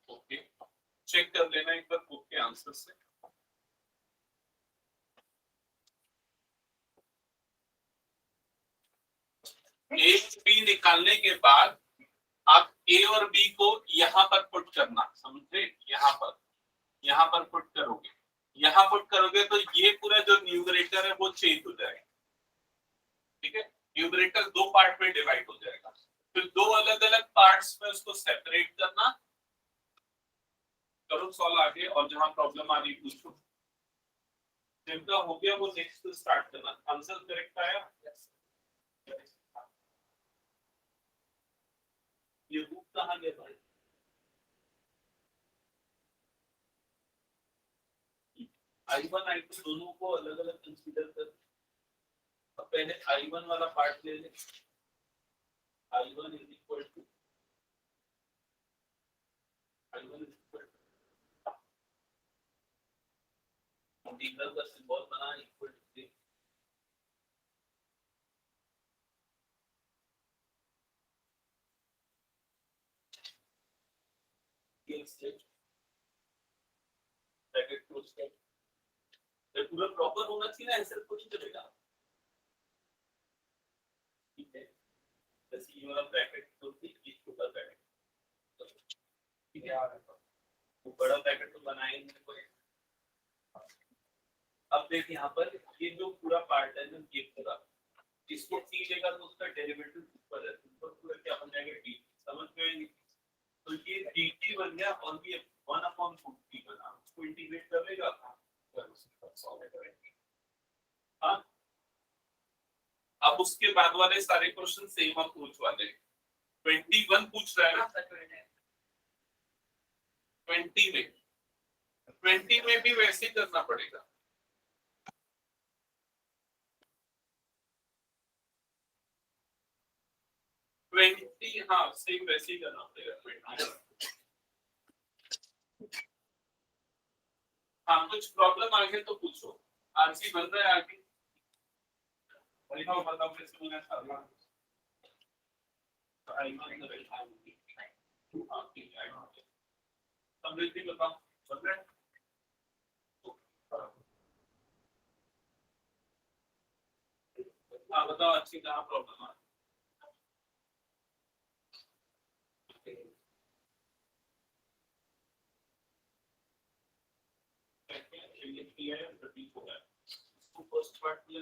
ओके चेक कर लेना एक बार बुक के आंसर से ए बी निकालने के बाद आप ए और बी को यहाँ पर पुट करना समझे यहाँ पर पुट करोगे यहाँ पुट करोगे तो ये पूरा जो न्यूमरेटर है वो चेंज हो जाएगा ठीक है न्यूमरेटर दो पार्ट में डिवाइड हो जाएगा फिर दो अलग अलग पार्ट्स में उसको सेपरेट करना करो सॉल्व आगे और जहां प्रॉब्लम आ रही पूछो जिनका हो गया वो नेक्स्ट स्टार्ट करना आंसर करेक्ट आया ये बुक कहाँ गया भाई I1 I2 दोनों को अलग अलग कंसीडर कर अब पहले I1 वाला पार्ट ले ले I1 is equal to integral का सिंबल बना इक्वल टू ब्रैकेट क्लोज कर ये पूरा प्रॉपर होना चाहिए ना ऐसे तो नहीं चलेगा ठीक है जैसे ये वाला ब्रैकेट तो ये छोटा ब्रैकेट ठीक है वो बड़ा ब्रैकेट तो बनाएंगे कोई अब देख यहाँ पर ये जो पूरा पार्ट है ना ये पूरा इसको टी लेगा तो उसका डेरिवेटिव ऊपर है ऊपर पूरा क्या बन जाएगा डी समझ में आएगी तो ये dt बन गया और ये 1/2t बना उसको इंटीग्रेट कर लेगा हाँ अब उसके बाद वाले सारे क्वेश्चन सेम अप्रोच वाले 21 पूछ रहा है ना 20 में भी वैसे ही करना पड़ेगा। 20 हाँ सेम वैसे ही करना पड़ेगा 20। हाँ कुछ प्रॉब्लम आगे तो पूछो। आरसी बन रहा है आगे बताओ कैसे बना है। समृद्धि बताओ बन रहा है। हाँ बताओ अच्छी कहाँ प्रॉब्लम आ फर्स्ट पार्ट में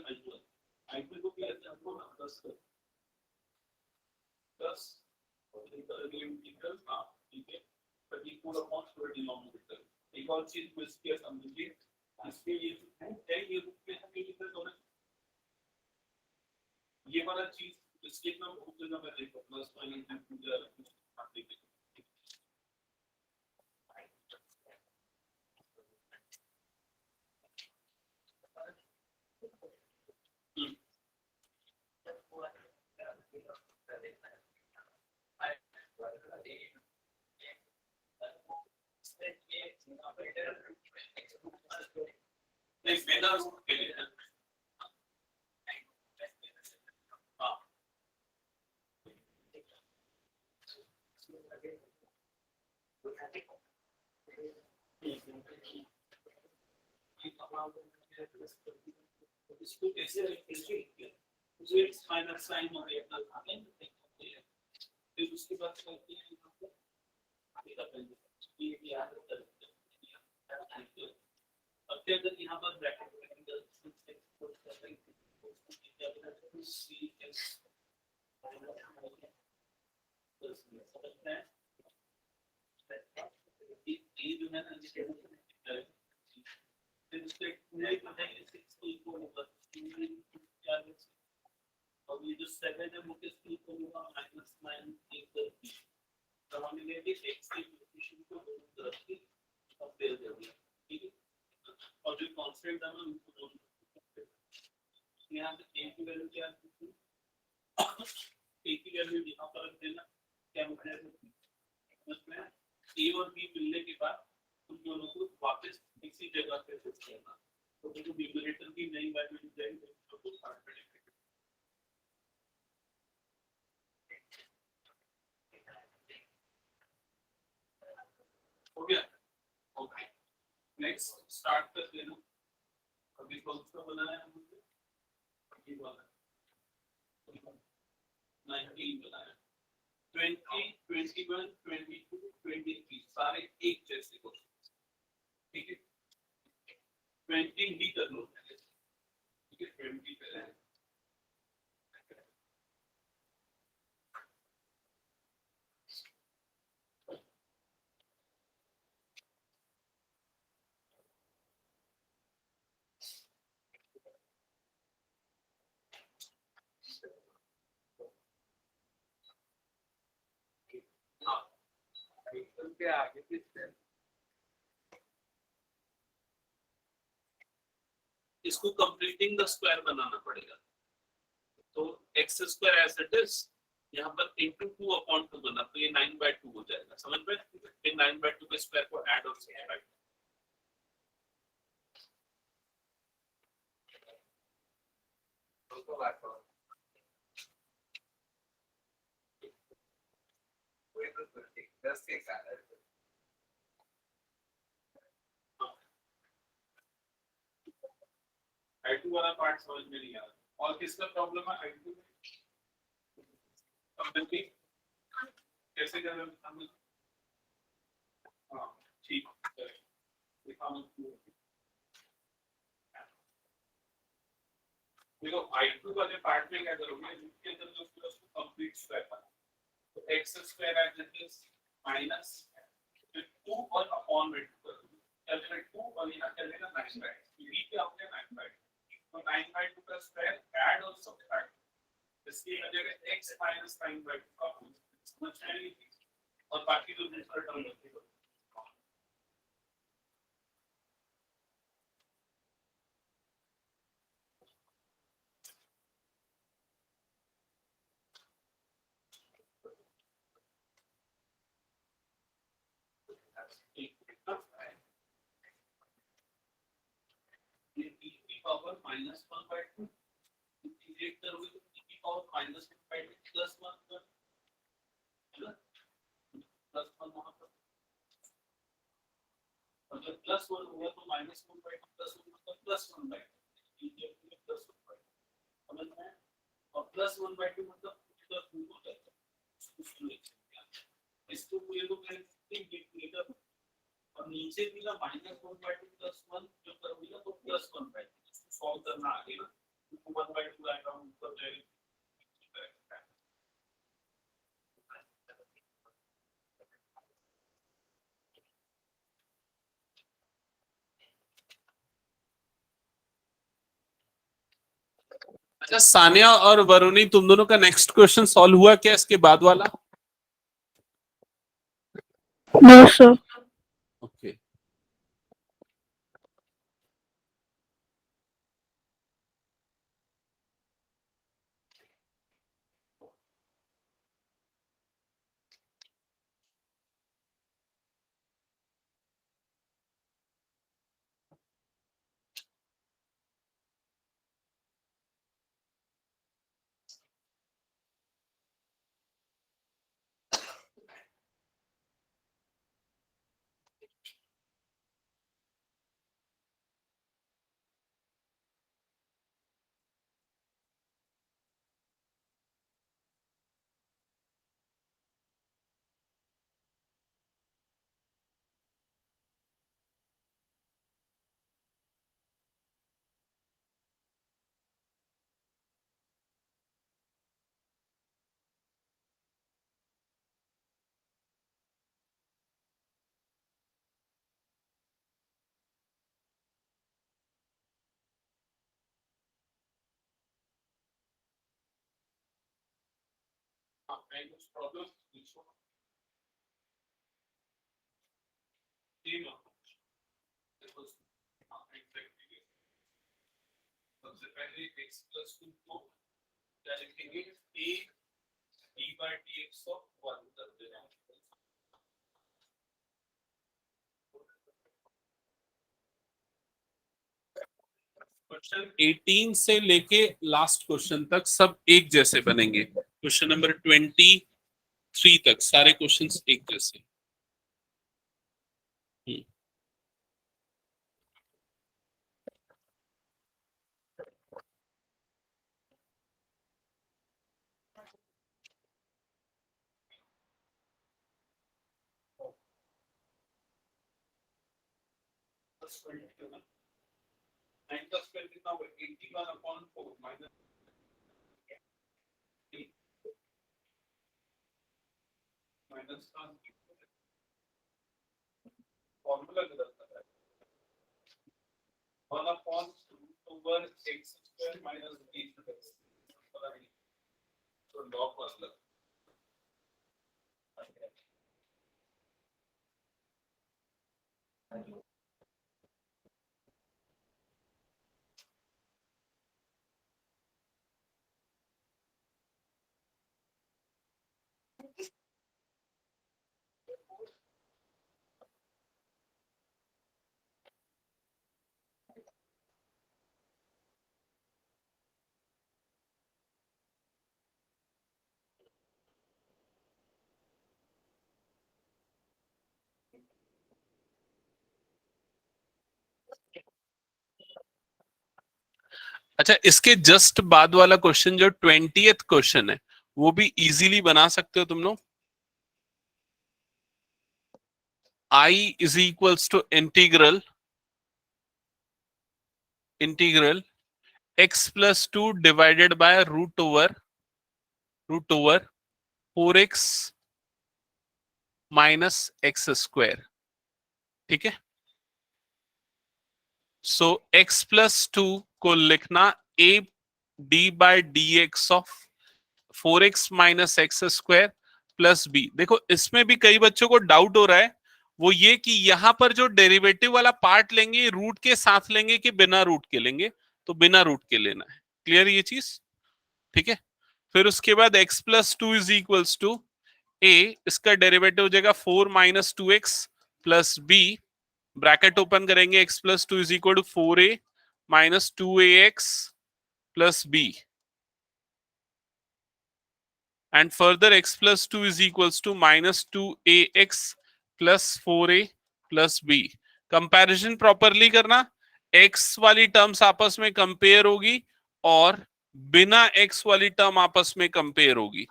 आईपी को भी हमको ना 10 इंटीग्रल हाँ ठीक है 34 अपॉन स्क्वायर डिनोमिनेटर। एक और चीज को इसके समझिए इसके लिए है ये रूप में हम इंटीग्रल होना ये वाला चीज इसके नाम ऊपर ना मैं देखो प्लस माइनस पूरा ठीक है। नहीं बिना के लिए हाँ इसको कैसे माइनस साइन हो गया फिर उसके बाद करते हैं अब क्या अगर यहाँ पर ब्रैकेट और ये जो 7 है वो किसके इक्वल होगा -9 तो हमने ले ली x की इक्वेशन को दोनों तरफ से कंपेयर कर दिया ठीक है। और जो कांस्टेंट था ना उनको दोनों यहाँ पे a की वैल्यू क्या है a की वैल्यू यहाँ पर रख देना क्या होता है उसमें a और b मिलने के बाद उन दोनों को वापस इसी जगह पे शिफ्ट करना तो जो न्यूमरेटर की नई वैल्यू मिल जाएगी तो कुछ फर्क पड़ेगा। हो गया ओके नेक्स्ट स्टार्ट कर देना अभी कौन सा बनाया है मुझे ये वाला 19 बनाया 20 21 22 23 सारे एक जैसे क्वेश्चन ठीक है 20 भी कर लो ठीक है 20 पहले आगे इसको कंप्लीटिंग द स्क्वायर बनाना पड़ेगा तो x square as it is यहाँ पर into 2 upon 2 बना तो ये 9/2 हो जाएगा समझ में फिर 9/2 के स्क्वायर को ऐड और सब्ट्रैक्ट तो बात करो कोई तो 10 के साथ I2 वाला पार्ट समझ में नहीं आ रहा और किसका प्रॉब्लम है I2 में कंपनी कैसे कर रहे हैं हां ठीक है दिखाओ देखो I2 वाले पार्ट में क्या करोगे इसके अंदर जो पूरा कंप्लीट स्क्वायर बना तो x square as it is minus 2 और अपॉन में 2 कैलकुलेट 2 और यहां कर लेना 9/2 ये क्या हो गया 9/2 तो 9/2 का स्क्वायर ऐड और सब्ट्रैक्ट इसकी वजह से x - 9/2 का समझ आएगी और बाकी जो दूसरा टर्म होती है minus one by to integrate करोगे तो की power minus one by two plus one है ना, प्लस वन वहां पर अगर प्लस वन हुआ तो minus one by two plus one मतलब plus one by two plus one by two समझ में, और प्लस वन बाई टू मतलब प्लस टू हो जाता है इसको पूरे को कैलकुलेट कर और नीचे भी ना minus one by two plus one जो करोगे ना तो plus one by to solve करना आगे ना वन बाई टू आएगा ऊपर जाएगा। अच्छा सानिया और वरुणी तुम दोनों का नेक्स्ट क्वेश्चन सॉल्व हुआ क्या इसके बाद वाला?
No sir.
ओके सबसे पहले x प्लस टू को क्या लिखेंगे a d by dx of 1 कर देना। क्वेश्चन 18 से लेके लास्ट क्वेश्चन तक सब एक जैसे बनेंगे, क्वेश्चन नंबर 23 तक सारे क्वेश्चंस एक जैसे। फॉर्मूला बदलता है 1 upon root over x square minus b square तो लॉग मतलब अच्छा इसके जस्ट बाद वाला क्वेश्चन जो 20th क्वेश्चन है वो भी इजीली बना सकते हो तुम लोग। I is equals to integral x plus 2 divided by root over 4x minus x square, ठीक है। सो x plus 2 को लिखना a d by dx of 4x minus x square plus b। देखो इसमें भी कई बच्चों को डाउट हो रहा है, वो ये कि यहां पर जो डेरिवेटिव वाला पार्ट लेंगे रूट के साथ लेंगे कि बिना रूट के लेंगे, तो बिना रूट के लेना है। क्लियर ये चीज, ठीक है। फिर उसके बाद x plus two is equals to a, इसका डेरिवेटिव हो जाएगा 4 minus two X plus B, bracket open करेंगे x plus two is equal to 4a minus 2ax plus b, and further x plus 2 is equals to minus 2ax plus 4a plus b. Comparison properly करना, x वाली terms आपस में compare होगी और बिना x वाली term आपस में कंपेयर होगी,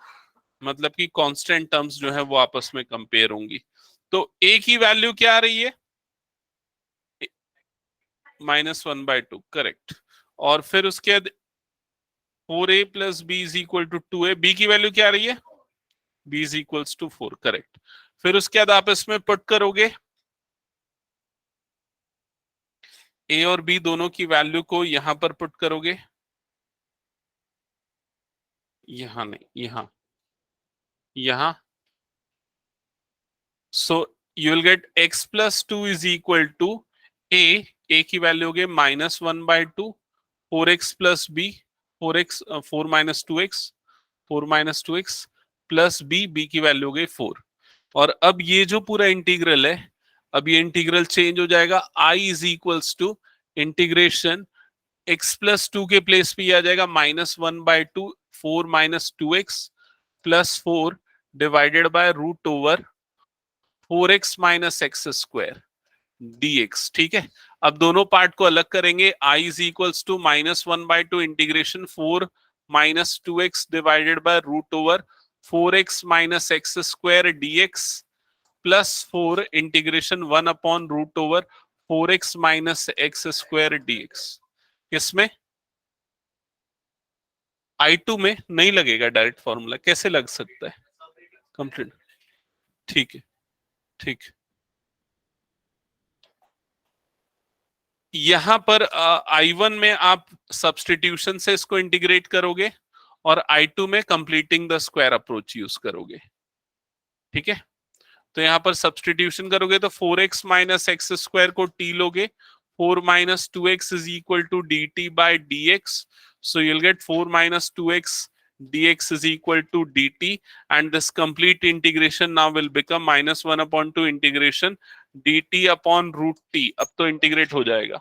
मतलब कि कांस्टेंट टर्म्स जो है वो आपस में कंपेयर होंगी। तो a की वैल्यू क्या आ रही है? -1/2, करेक्ट। और फिर उसके बाद 4a plus b is equal to 2a, b की वैल्यू क्या आ रही है? b is equals to 4, correct. फिर उसके बाद आप इसमें पुट करोगे a और b दोनों की वैल्यू को यहां पर पुट करोगे, यहां नहीं, यहां। So you will get x plus 2 is equal to a की वैल्यू हो गई -1/2, 4x plus b, 4 minus 2x plus b की वैल्यू हो गई 4। और अब ये जो पूरा इंटीग्रल है, अब ये इंटीग्रल चेंज हो जाएगा, i is equals to integration x plus 2 के प्लेस पे आ जाएगा -1/2, 4 minus 2x plus 4 divided by root over 4x minus x square dx। ठीक है, अब दोनों पार्ट को अलग करेंगे, i is equals to -1/2 integration 4 minus 2x divided by root over 4x minus x square dx plus 4 integration 1 upon root over 4x minus x square dx। किसमें? I2 में नहीं लगेगा डायरेक्ट फॉर्मूला, कैसे लग सकता है? कंप्लीट, ठीक है, ठीक। यहां पर I1 में आप सब्स्टिट्यूशन से इसको इंटीग्रेट करोगे और I2 में completing the square approach use करोगे। ठीक है, तो यहां पर सब्स्टिट्यूशन करोगे तो 4x माइनस एक्स स्क्वायर को t लोगे, 4 minus 2x is equal to dt by dx, so you'll get 4 minus 2x dx is equal to dt, and this complete integration now will become -1 upon 2 integration dt upon root t। अब तो integrate हो जाएगा।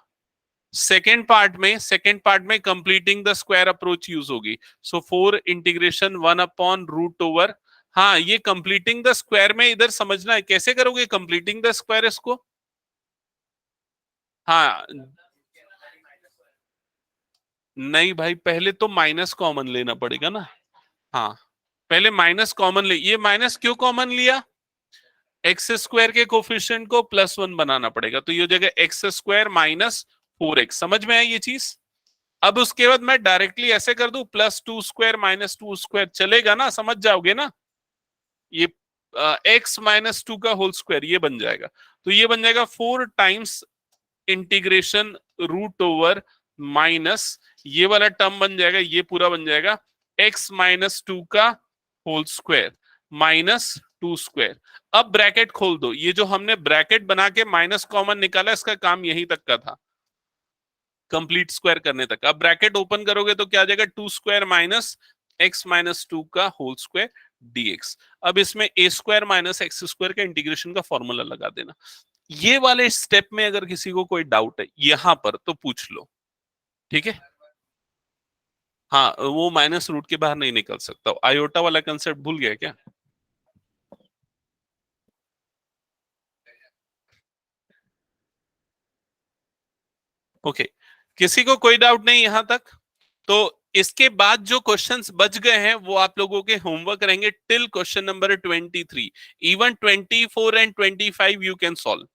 Second part में completing the square approach use होगी, सो 4 integration 1 upon root over. हाँ, ये completing the square में इधर समझना है, कैसे करोगे कंप्लीटिंग द स्क्वायर इसको? हाँ, नहीं भाई, पहले तो माइनस कॉमन लेना पड़ेगा ना। हाँ, पहले माइनस कॉमन ले। ये माइनस क्यों कॉमन लिया? एक्स स्क्वायर के कोफिशिएंट को +1 बनाना पड़ेगा, तो ये हो जाएगा एक्स स्क्वायर माइनस 4x। समझ में आई ये चीज? अब उसके बाद मैं डायरेक्टली ऐसे कर दूं, +2 स्क्वायर माइनस 2 स्क्वायर, चलेगा ना? समझ जाओगे ना? ये x माइनस 2 का होल स्क्वायर ये बन जाएगा, तो ये बन जाएगा 4 times integration root over minus ये वाला टर्म बन जाएगा, ये पूरा बन जाएगा x माइनस 2 का होल स्क्वायर माइनस 2 स्क्वायर। अब ब्रैकेट खोल दो, ये जो हमने ब्रैकेट बना के माइनस कॉमन निकाला, इसका काम यहीं तक का था, कंप्लीट स्क्वायर करने तक। अब ब्रैकेट ओपन करोगे तो क्या आ जाएगा? 2 स्क्वायर माइनस x माइनस 2 का होल स्क्वायर dx। अब इसमें a square minus x square का इंटीग्रेशन का फॉर्मूला लगा देना। ये वाले स्टेप में अगर किसी को कोई डाउट है यहां पर तो पूछ लो, ठीक है? हाँ, वो माइनस रूट के बाहर नहीं निकल सकता। आयोटा वाला कंसेप्ट भूल गया क्या? ओके, किसी को कोई डाउट नहीं यहां तक? तो इसके बाद जो क्वेश्चंस बच गए हैं वो आप लोगों के होमवर्क रहेंगे till question number 23। Even 24 and 25 you can solve.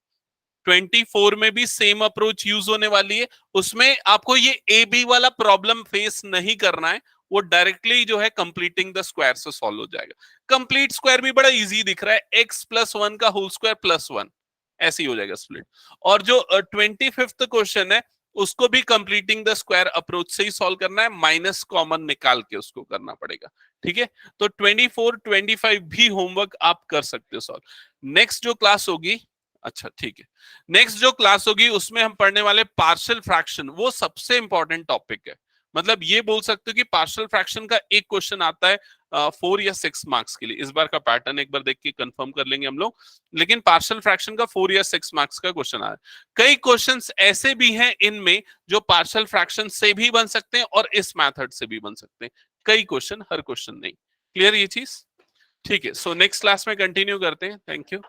24 में भी सेम अप्रोच यूज होने वाली है, उसमें आपको ये ए बी वाला प्रॉब्लम फेस नहीं करना है, वो डायरेक्टली जो है कंप्लीटिंग द स्क्वायर से सॉल्व हो जाएगा। कंप्लीट स्क्वायर भी बड़ा इजी दिख रहा है, x+1 का होल स्क्वायर +1, ऐसे ही हो जाएगा स्प्लिट। और जो 25th क्वेश्चन है उसको भी कंप्लीटिंग द स्क्वायर अप्रोच से ही सॉल्व करना है, माइनस कॉमन निकाल के उसको करना पड़ेगा। ठीक है, तो 24 25 भी होमवर्क आप कर सकते हो सॉल्व। नेक्स्ट जो क्लास होगी, अच्छा ठीक है, नेक्स्ट जो क्लास होगी उसमें हम पढ़ने वाले पार्शियल फ्रैक्शन, वो सबसे इंपॉर्टेंट टॉपिक है। मतलब ये बोल सकते हो कि पार्शियल फ्रैक्शन का एक क्वेश्चन आता है 4 या 6 मार्क्स के लिए। इस बार का पैटर्न एक बार देख के कंफर्म कर लेंगे हम लोग, लेकिन पार्शियल फ्रैक्शन का 4 या 6 मार्क्स का क्वेश्चन आया। कई क्वेश्चंस ऐसे भी हैं इनमें जो पार्शियल फ्रैक्शन से भी बन सकते हैं और इस मेथड से भी बन सकते हैं, कई क्वेश्चन, हर क्वेश्चन नहीं। क्लियर ये चीज? ठीक है, सो नेक्स्ट क्लास में कंटिन्यू करते हैं। Thank you.